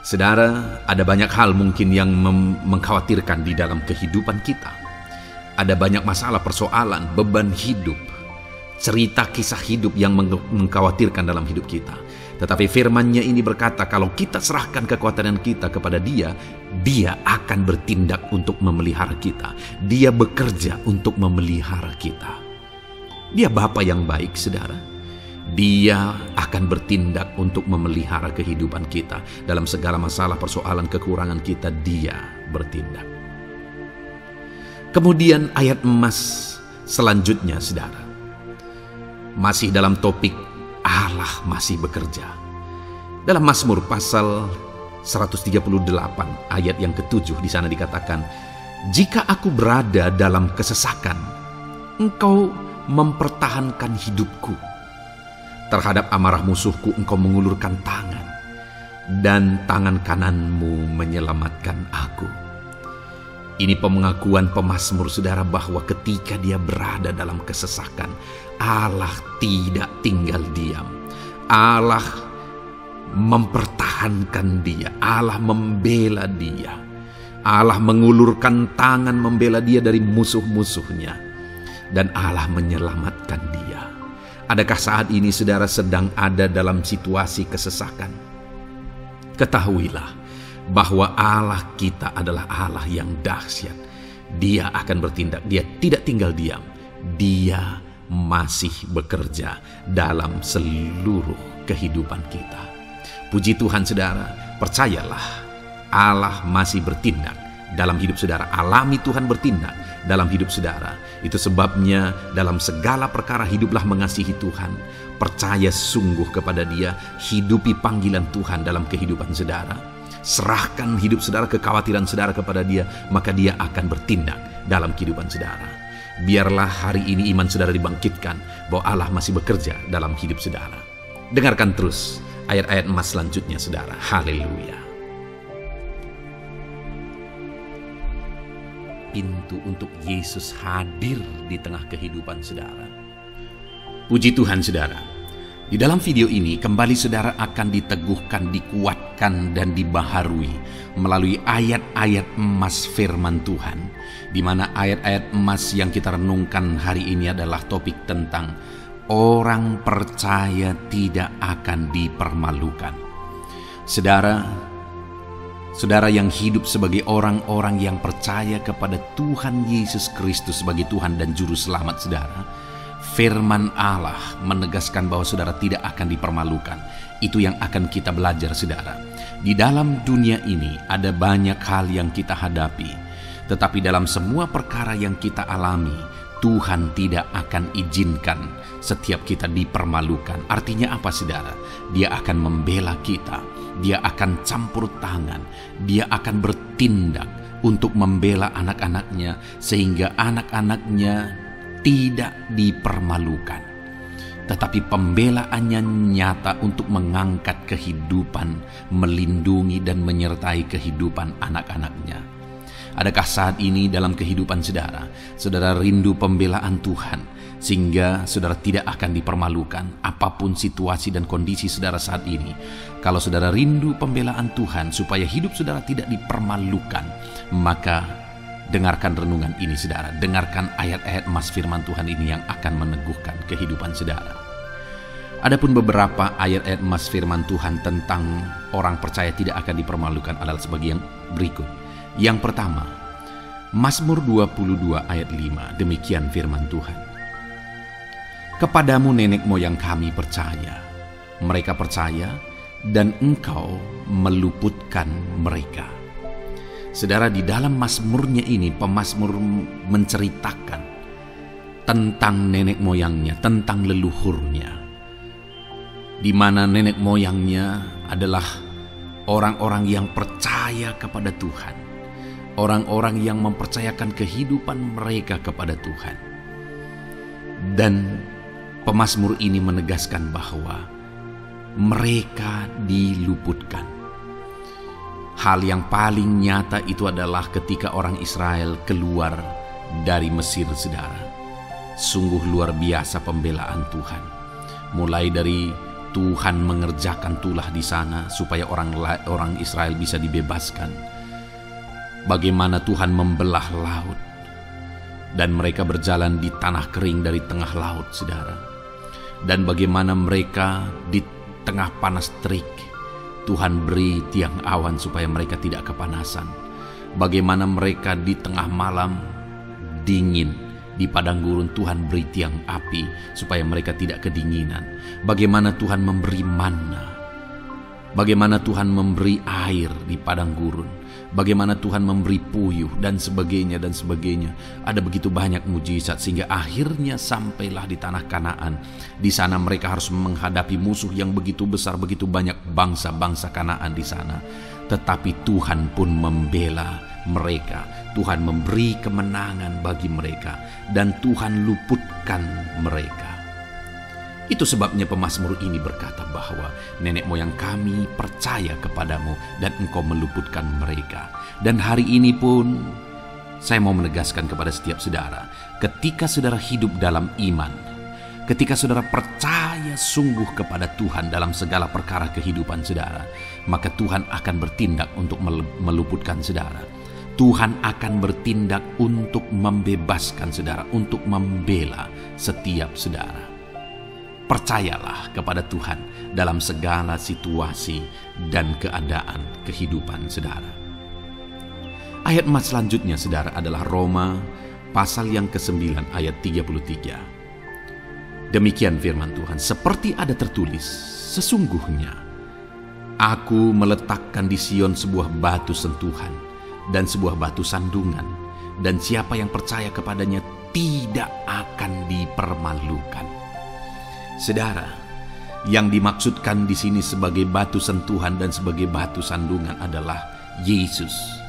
Saudara, ada banyak hal mungkin yang mengkhawatirkan di dalam kehidupan kita. Ada banyak masalah, persoalan, beban hidup, cerita kisah hidup yang mengkhawatirkan dalam hidup kita. Tetapi firman-Nya ini berkata, kalau kita serahkan kekhawatiran kita kepada Dia, Dia akan bertindak untuk memelihara kita. Dia bekerja untuk memelihara kita. Dia Bapa yang baik, saudara. Dia akan bertindak untuk memelihara kehidupan kita. Dalam segala masalah, persoalan, kekurangan kita, Dia bertindak. Kemudian ayat emas selanjutnya, saudara, masih dalam topik Allah masih bekerja. Dalam Mazmur pasal 138 ayat yang ke-7, di sana dikatakan, jika aku berada dalam kesesakan, Engkau mempertahankan hidupku. Terhadap amarah musuhku Engkau mengulurkan tangan, dan tangan kananmu menyelamatkan aku. Ini pengakuan pemazmur saudara bahwa ketika dia berada dalam kesesakan, Allah tidak tinggal diam. Allah mempertahankan dia, Allah membela dia. Allah mengulurkan tangan membela dia dari musuh-musuhnya, dan Allah menyelamatkan dia. Adakah saat ini saudara sedang ada dalam situasi kesesakan? Ketahuilah bahwa Allah kita adalah Allah yang dahsyat. Dia akan bertindak, Dia tidak tinggal diam. Dia masih bekerja dalam seluruh kehidupan kita. Puji Tuhan saudara, percayalah Allah masih bertindak dalam hidup saudara. Alami Tuhan bertindak dalam hidup saudara. Itu sebabnya dalam segala perkara hiduplah mengasihi Tuhan. Percaya sungguh kepada Dia, hidupi panggilan Tuhan dalam kehidupan saudara. Serahkan hidup saudara, kekhawatiran saudara kepada Dia, maka Dia akan bertindak dalam kehidupan saudara. Biarlah hari ini iman saudara dibangkitkan bahwa Allah masih bekerja dalam hidup saudara. Dengarkan terus ayat-ayat emas selanjutnya saudara. Haleluya. Pintu untuk Yesus hadir di tengah kehidupan saudara. Puji Tuhan saudara. Di dalam video ini kembali saudara akan diteguhkan, dikuatkan dan dibaharui melalui ayat-ayat emas firman Tuhan, di mana ayat-ayat emas yang kita renungkan hari ini adalah topik tentang orang percaya tidak akan dipermalukan. Saudara yang hidup sebagai orang-orang yang percaya kepada Tuhan Yesus Kristus sebagai Tuhan dan Juru Selamat saudara, firman Allah menegaskan bahwa saudara tidak akan dipermalukan. Itu yang akan kita belajar saudara. Di dalam dunia ini ada banyak hal yang kita hadapi, tetapi dalam semua perkara yang kita alami, Tuhan tidak akan izinkan setiap kita dipermalukan. Artinya apa saudara? Dia akan membela kita, Dia akan campur tangan, Dia akan bertindak untuk membela anak-anaknya sehingga anak-anaknya tidak dipermalukan. Tetapi pembelaannya nyata untuk mengangkat kehidupan, melindungi dan menyertai kehidupan anak-anaknya. Adakah saat ini dalam kehidupan saudara rindu pembelaan Tuhan sehingga saudara tidak akan dipermalukan apapun situasi dan kondisi saudara saat ini? Kalau saudara rindu pembelaan Tuhan supaya hidup saudara tidak dipermalukan, maka dengarkan renungan ini saudara. Dengarkan ayat-ayat emas firman Tuhan ini yang akan meneguhkan kehidupan saudara. Adapun beberapa ayat-ayat emas firman Tuhan tentang orang percaya tidak akan dipermalukan adalah sebagai yang berikut. Yang pertama, Mazmur 22 ayat 5, demikian firman Tuhan. Kepadamu nenek moyang kami percaya, mereka percaya dan Engkau meluputkan mereka. Saudara, di dalam mazmurnya ini pemazmur menceritakan tentang nenek moyangnya, tentang leluhurnya, di mana nenek moyangnya adalah orang-orang yang percaya kepada Tuhan, orang-orang yang mempercayakan kehidupan mereka kepada Tuhan. Dan pemazmur ini menegaskan bahwa mereka diluputkan. Hal yang paling nyata itu adalah ketika orang Israel keluar dari Mesir saudara. Sungguh luar biasa pembelaan Tuhan. Mulai dari Tuhan mengerjakan tulah di sana supaya orang Israel bisa dibebaskan. Bagaimana Tuhan membelah laut dan mereka berjalan di tanah kering dari tengah laut saudara. Dan bagaimana mereka di tengah panas terik Tuhan beri tiang awan supaya mereka tidak kepanasan. Bagaimana mereka di tengah malam dingin di padang gurun Tuhan beri tiang api supaya mereka tidak kedinginan. Bagaimana Tuhan memberi manna, bagaimana Tuhan memberi air di padang gurun, bagaimana Tuhan memberi puyuh dan sebagainya dan sebagainya. Ada begitu banyak mujizat sehingga akhirnya sampailah di tanah Kanaan. Di sana mereka harus menghadapi musuh yang begitu besar, begitu banyak bangsa-bangsa Kanaan di sana. Tetapi Tuhan pun membela mereka. Tuhan memberi kemenangan bagi mereka dan Tuhan luputkan mereka. Itu sebabnya pemazmur ini berkata bahwa nenek moyang kami percaya kepadamu dan Engkau meluputkan mereka. Dan hari ini pun saya mau menegaskan kepada setiap saudara, ketika saudara hidup dalam iman, ketika saudara percaya sungguh kepada Tuhan dalam segala perkara kehidupan saudara, maka Tuhan akan bertindak untuk meluputkan saudara. Tuhan akan bertindak untuk membebaskan saudara, untuk membela setiap saudara. Percayalah kepada Tuhan dalam segala situasi dan keadaan kehidupan saudara. Ayat emas selanjutnya saudara adalah Roma pasal yang ke-9 ayat 33. Demikian firman Tuhan, seperti ada tertulis, sesungguhnya Aku meletakkan di Sion sebuah batu sentuhan dan sebuah batu sandungan, dan siapa yang percaya kepadanya tidak akan dipermalukan. Saudara, yang dimaksudkan di sini sebagai batu sentuhan dan sebagai batu sandungan adalah Yesus,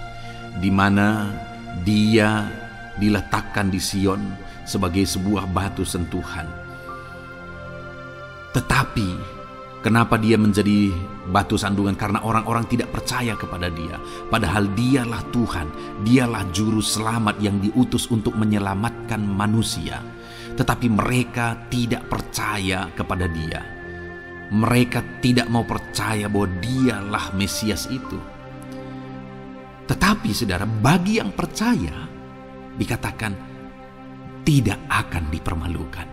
di mana Dia diletakkan di Sion sebagai sebuah batu sentuhan. Tetapi kenapa Dia menjadi batu sandungan? Karena orang-orang tidak percaya kepada Dia. Padahal Dialah Tuhan, Dialah juru selamat yang diutus untuk menyelamatkan manusia. Tetapi mereka tidak percaya kepada Dia. Mereka tidak mau percaya bahwa Dialah Mesias itu. Tetapi saudara, bagi yang percaya dikatakan tidak akan dipermalukan.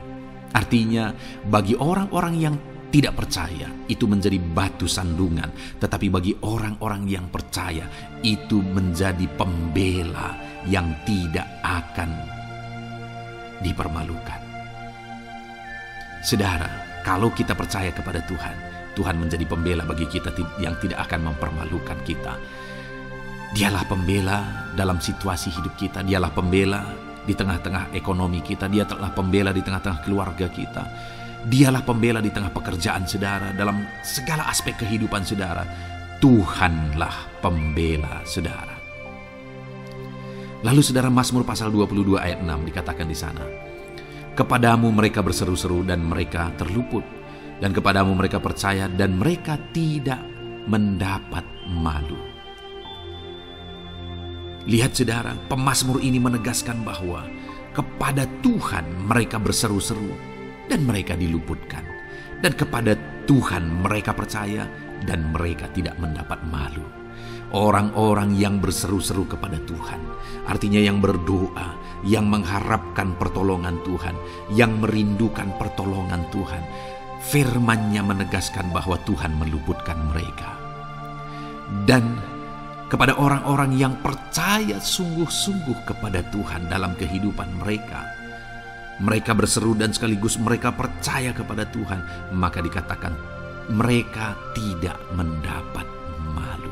Artinya bagi orang-orang yang tidak percaya itu menjadi batu sandungan, tetapi bagi orang-orang yang percaya itu menjadi pembela yang tidak akan dipermalukan. Saudara, kalau kita percaya kepada Tuhan, Tuhan menjadi pembela bagi kita yang tidak akan mempermalukan kita. Dialah pembela dalam situasi hidup kita, Dialah pembela di tengah-tengah ekonomi kita, Dialah pembela di tengah-tengah keluarga kita, Dialah pembela di tengah pekerjaan saudara, dalam segala aspek kehidupan saudara. Tuhanlah pembela saudara. Lalu saudara, Mazmur pasal 22 ayat 6 dikatakan di sana, kepadamu mereka berseru-seru dan mereka terluput, dan kepadamu mereka percaya dan mereka tidak mendapat malu. Lihat saudara, pemazmur ini menegaskan bahwa kepada Tuhan mereka berseru-seru dan mereka diluputkan, dan kepada Tuhan mereka percaya dan mereka tidak mendapat malu. Orang-orang yang berseru-seru kepada Tuhan, artinya yang berdoa, yang mengharapkan pertolongan Tuhan, yang merindukan pertolongan Tuhan, firman-Nya menegaskan bahwa Tuhan meluputkan mereka. Dan kepada orang-orang yang percaya sungguh-sungguh kepada Tuhan dalam kehidupan mereka, mereka berseru dan sekaligus mereka percaya kepada Tuhan, maka dikatakan mereka tidak mendapat malu.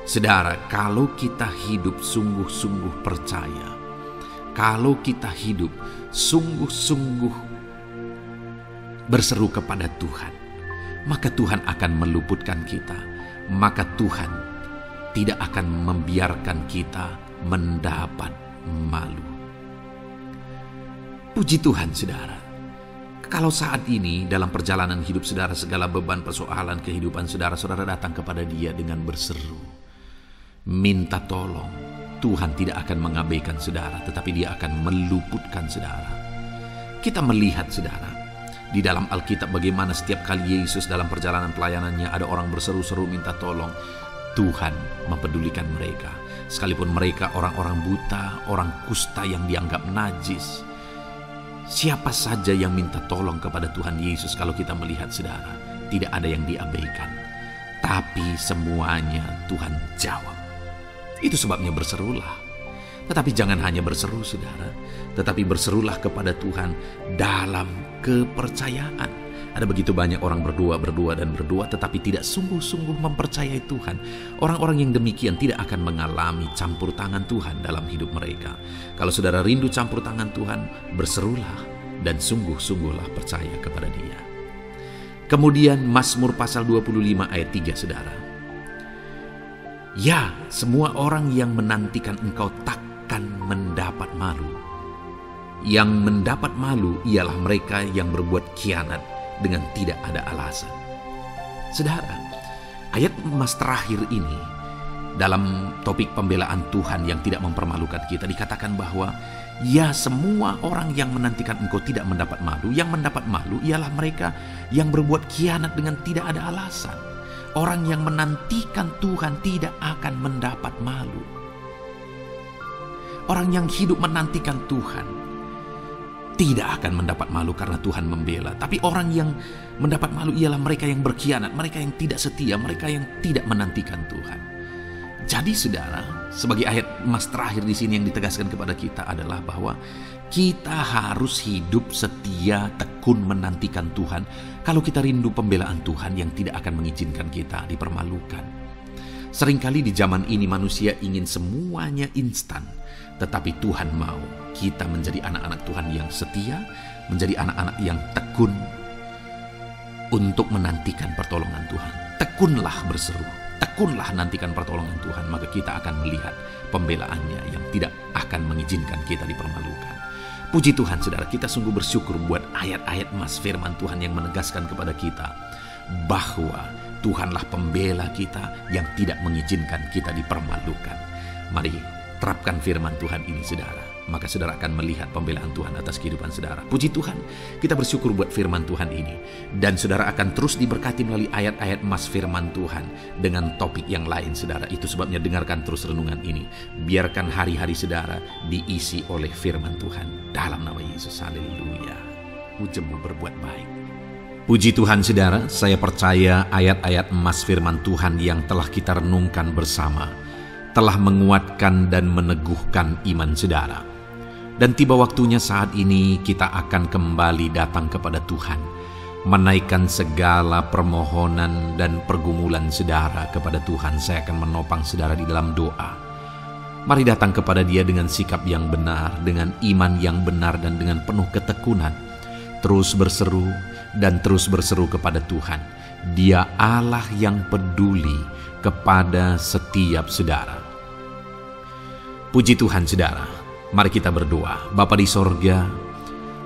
Saudara, kalau kita hidup sungguh-sungguh percaya, kalau kita hidup sungguh-sungguh berseru kepada Tuhan, maka Tuhan akan meluputkan kita, maka Tuhan tidak akan membiarkan kita mendapat malu. Puji Tuhan saudara, kalau saat ini dalam perjalanan hidup saudara, segala beban persoalan kehidupan saudara, saudara datang kepada Dia dengan berseru, minta tolong, Tuhan tidak akan mengabaikan saudara, tetapi Dia akan meluputkan saudara. Kita melihat saudara, di dalam Alkitab bagaimana setiap kali Yesus dalam perjalanan pelayanannya ada orang berseru-seru minta tolong, Tuhan mempedulikan mereka. Sekalipun mereka orang-orang buta, orang kusta yang dianggap najis, siapa saja yang minta tolong kepada Tuhan Yesus, kalau kita melihat saudara, tidak ada yang diabaikan, tapi semuanya Tuhan jawab. Itu sebabnya berserulah. Tetapi jangan hanya berseru saudara, tetapi berserulah kepada Tuhan dalam kepercayaan. Ada begitu banyak orang berdoa, tetapi tidak sungguh-sungguh mempercayai Tuhan. Orang-orang yang demikian tidak akan mengalami campur tangan Tuhan dalam hidup mereka. Kalau saudara rindu campur tangan Tuhan, berserulah dan sungguh-sungguhlah percaya kepada Dia. Kemudian Mazmur pasal 25 ayat 3 saudara. Ya, semua orang yang menantikan Engkau takkan mendapat malu. Yang mendapat malu ialah mereka yang berbuat khianat dengan tidak ada alasan. Saudara, ayat emas terakhir ini dalam topik pembelaan Tuhan yang tidak mempermalukan kita, dikatakan bahwa ya, semua orang yang menantikan Engkau tidak mendapat malu. Yang mendapat malu ialah mereka yang berbuat khianat dengan tidak ada alasan. Orang yang menantikan Tuhan tidak akan mendapat malu. Orang yang hidup menantikan Tuhan tidak akan mendapat malu karena Tuhan membela. Tapi orang yang mendapat malu ialah mereka yang berkhianat, mereka yang tidak setia, mereka yang tidak menantikan Tuhan. Jadi saudara, sebagai ayat emas terakhir di sini yang ditegaskan kepada kita adalah bahwa kita harus hidup setia, tekun menantikan Tuhan. Kalau kita rindu pembelaan Tuhan yang tidak akan mengizinkan kita dipermalukan. Seringkali di zaman ini manusia ingin semuanya instan, tetapi Tuhan mau kita menjadi anak-anak Tuhan yang setia, menjadi anak-anak yang tekun untuk menantikan pertolongan Tuhan. Tekunlah berseru, tekunlah nantikan pertolongan Tuhan, maka kita akan melihat pembelaannya yang tidak akan mengizinkan kita dipermalukan. Puji Tuhan saudara, kita sungguh bersyukur buat ayat-ayat emas firman Tuhan yang menegaskan kepada kita bahwa Tuhanlah pembela kita yang tidak mengizinkan kita dipermalukan. Mari terapkan firman Tuhan ini saudara, maka saudara akan melihat pembelaan Tuhan atas kehidupan saudara. Puji Tuhan, kita bersyukur buat firman Tuhan ini. Dan saudara akan terus diberkati melalui ayat-ayat emas firman Tuhan dengan topik yang lain saudara. Itu sebabnya dengarkan terus renungan ini. Biarkan hari-hari saudara diisi oleh firman Tuhan. Dalam nama Yesus, haleluya. Ujungmu berbuat baik. Puji Tuhan saudara, saya percaya ayat-ayat emas firman Tuhan yang telah kita renungkan bersama telah menguatkan dan meneguhkan iman saudara. Dan tiba waktunya saat ini kita akan kembali datang kepada Tuhan, menaikkan segala permohonan dan pergumulan saudara kepada Tuhan. Saya akan menopang saudara di dalam doa. Mari datang kepada Dia dengan sikap yang benar, dengan iman yang benar, dan dengan penuh ketekunan. Terus berseru dan terus berseru kepada Tuhan. Dia Allah yang peduli kepada setiap saudara. Puji Tuhan saudara, mari kita berdoa. Bapa di sorga,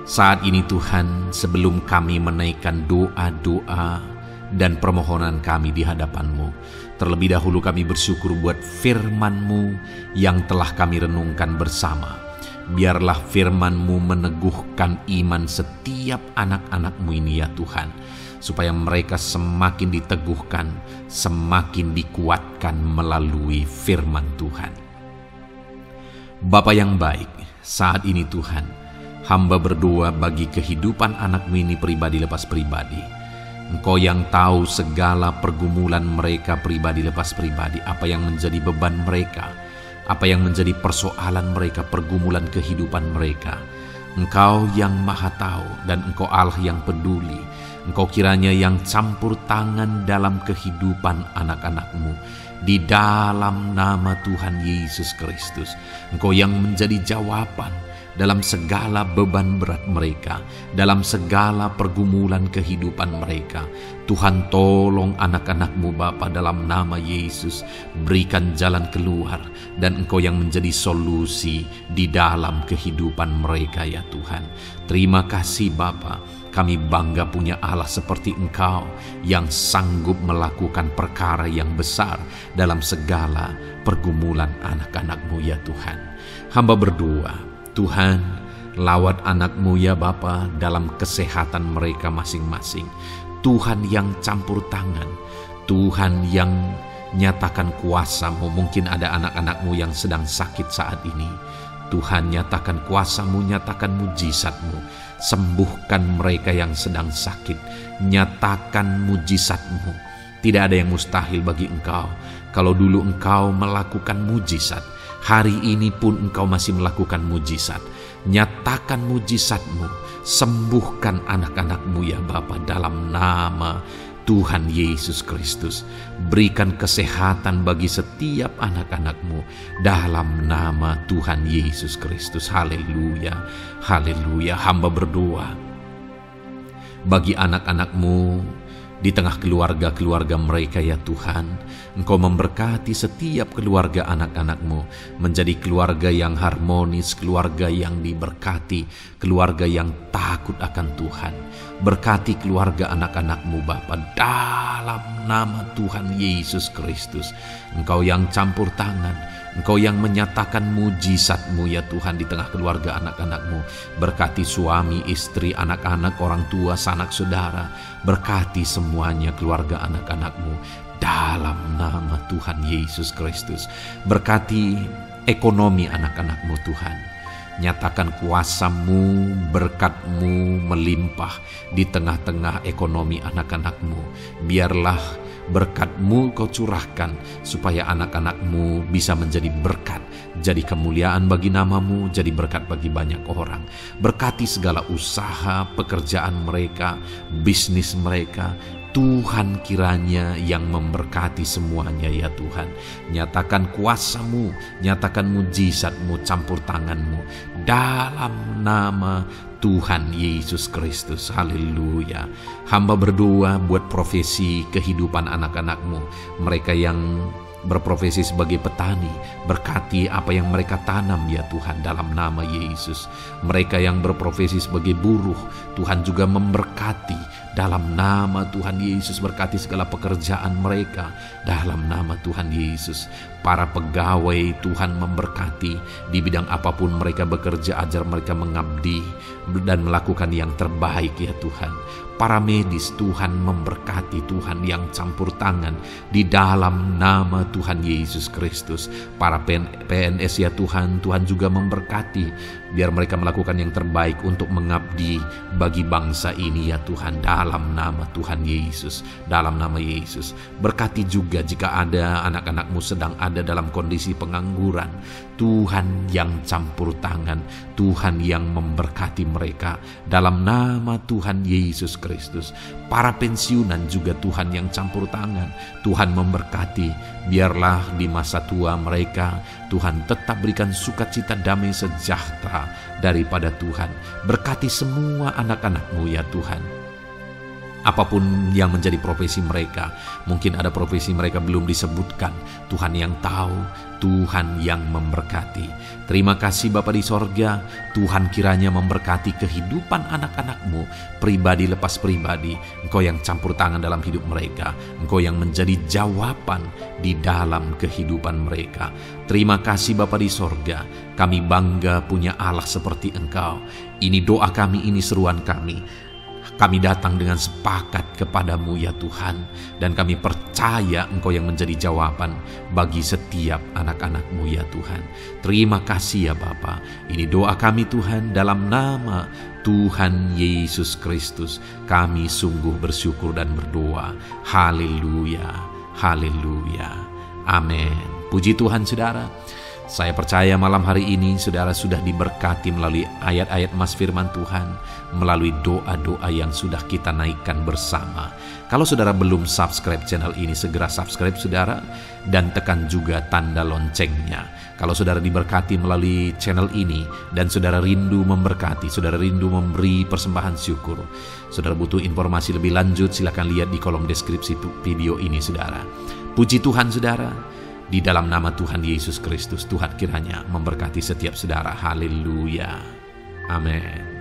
saat ini Tuhan, sebelum kami menaikkan doa-doa dan permohonan kami di hadapan-Mu, terlebih dahulu kami bersyukur buat firman-Mu yang telah kami renungkan bersama. Biarlah firman-Mu meneguhkan iman setiap anak-anak-Mu ini ya Tuhan, supaya mereka semakin diteguhkan, semakin dikuatkan melalui firman Tuhan. Bapa yang baik, saat ini Tuhan, hamba berdoa bagi kehidupan anak-Mu ini pribadi lepas pribadi. Engkau yang tahu segala pergumulan mereka pribadi lepas pribadi, apa yang menjadi beban mereka, apa yang menjadi persoalan mereka, pergumulan kehidupan mereka. Engkau yang maha tahu dan Engkau Allah yang peduli. Engkau kiranya yang campur tangan dalam kehidupan anak-anak-Mu. Di dalam nama Tuhan Yesus Kristus, Engkau yang menjadi jawaban dalam segala beban berat mereka, dalam segala pergumulan kehidupan mereka. Tuhan tolong anak-anak-Mu Bapa dalam nama Yesus, berikan jalan keluar, dan Engkau yang menjadi solusi di dalam kehidupan mereka ya Tuhan. Terima kasih Bapa, kami bangga punya Allah seperti Engkau yang sanggup melakukan perkara yang besar dalam segala pergumulan anak-anak-Mu ya Tuhan. Hamba berdoa, Tuhan, lawat anak-Mu ya Bapa dalam kesehatan mereka masing-masing. Tuhan yang campur tangan, Tuhan yang nyatakan kuasa-Mu. Mungkin ada anak-anak-Mu yang sedang sakit saat ini. Tuhan, nyatakan kuasa-Mu, nyatakan mujizat-Mu. Sembuhkan mereka yang sedang sakit. Nyatakan mujizat-Mu. Tidak ada yang mustahil bagi Engkau. Kalau dulu Engkau melakukan mujizat, hari ini pun Engkau masih melakukan mujizat. Nyatakan mujizat-Mu, sembuhkan anak-anak-Mu ya Bapa dalam nama Tuhan Yesus Kristus. Berikan kesehatan bagi setiap anak-anak-Mu dalam nama Tuhan Yesus Kristus. Haleluya, haleluya. Hamba berdoa bagi anak-anak-Mu di tengah keluarga-keluarga mereka ya Tuhan. Engkau memberkati setiap keluarga anak-anak-Mu menjadi keluarga yang harmonis, keluarga yang diberkati, keluarga yang takut akan Tuhan. Berkati keluarga anak-anak-Mu Bapa dalam nama Tuhan Yesus Kristus. Engkau yang campur tangan, Engkau yang menyatakan mujizat-Mu ya Tuhan di tengah keluarga anak-anak-Mu. Berkati suami, istri, anak-anak, orang tua, sanak saudara. Berkati semuanya keluarga anak-anak-Mu dalam nama Tuhan Yesus Kristus. Berkati ekonomi anak-anak-Mu Tuhan. Nyatakan kuasa-Mu, berkat-Mu melimpah di tengah-tengah ekonomi anak-anak-Mu. Biarlah Berkat-Mu Kau curahkan supaya anak-anak-Mu bisa menjadi berkat, jadi kemuliaan bagi nama-Mu, jadi berkat bagi banyak orang. Berkati segala usaha, pekerjaan mereka, bisnis mereka. Tuhan kiranya yang memberkati semuanya ya Tuhan. Nyatakan kuasa-Mu, nyatakan mujizat-Mu, campur tangan-Mu dalam nama Tuhan Yesus Kristus. Haleluya. Hamba berdoa buat profesi kehidupan anak-anak-Mu, mereka yang berprofesi sebagai petani, berkati apa yang mereka tanam ya Tuhan dalam nama Yesus. Mereka yang berprofesi sebagai buruh, Tuhan juga memberkati dalam nama Tuhan Yesus. Berkati segala pekerjaan mereka dalam nama Tuhan Yesus. Para pegawai Tuhan memberkati di bidang apapun mereka bekerja, ajar mereka mengabdi dan melakukan yang terbaik ya Tuhan. Para medis Tuhan memberkati, Tuhan yang campur tangan di dalam nama Tuhan Yesus Kristus. Para PNS ya Tuhan, Tuhan juga memberkati biar mereka melakukan yang terbaik untuk mengabdi bagi bangsa ini ya Tuhan dalam nama Tuhan Yesus. Dalam nama Yesus. Berkati juga jika ada anak-anak-Mu sedang ada dalam kondisi pengangguran, Tuhan yang campur tangan, Tuhan yang memberkati mereka dalam nama Tuhan Yesus Kristus. Para pensiunan juga Tuhan yang campur tangan, Tuhan memberkati. Biarlah di masa tua mereka Tuhan tetap berikan sukacita, damai sejahtera daripada Tuhan. Berkati semua anak-anak-Mu ya Tuhan. Apapun yang menjadi profesi mereka, mungkin ada profesi mereka belum disebutkan, Tuhan yang tahu, Tuhan yang memberkati. Terima kasih Bapa di sorga, Tuhan kiranya memberkati kehidupan anak-anak-Mu, pribadi lepas pribadi. Engkau yang campur tangan dalam hidup mereka, Engkau yang menjadi jawaban di dalam kehidupan mereka. Terima kasih Bapa di sorga, kami bangga punya Allah seperti Engkau. Ini doa kami, ini seruan kami. Kami datang dengan sepakat kepadamu ya Tuhan, dan kami percaya Engkau yang menjadi jawaban bagi setiap anak-anak-Mu ya Tuhan. Terima kasih ya Bapa. Ini doa kami Tuhan dalam nama Tuhan Yesus Kristus. Kami sungguh bersyukur dan berdoa. Haleluya, haleluya, amin. Puji Tuhan saudara. Saya percaya malam hari ini saudara sudah diberkati melalui ayat-ayat Mas Firman Tuhan, melalui doa-doa yang sudah kita naikkan bersama. Kalau saudara belum subscribe channel ini, segera subscribe saudara, dan tekan juga tanda loncengnya. Kalau saudara diberkati melalui channel ini dan saudara rindu memberkati, saudara rindu memberi persembahan syukur, saudara butuh informasi lebih lanjut, silakan lihat di kolom deskripsi video ini saudara. Puji Tuhan saudara. Di dalam nama Tuhan Yesus Kristus, Tuhan kiranya memberkati setiap saudara. Haleluya. Amin.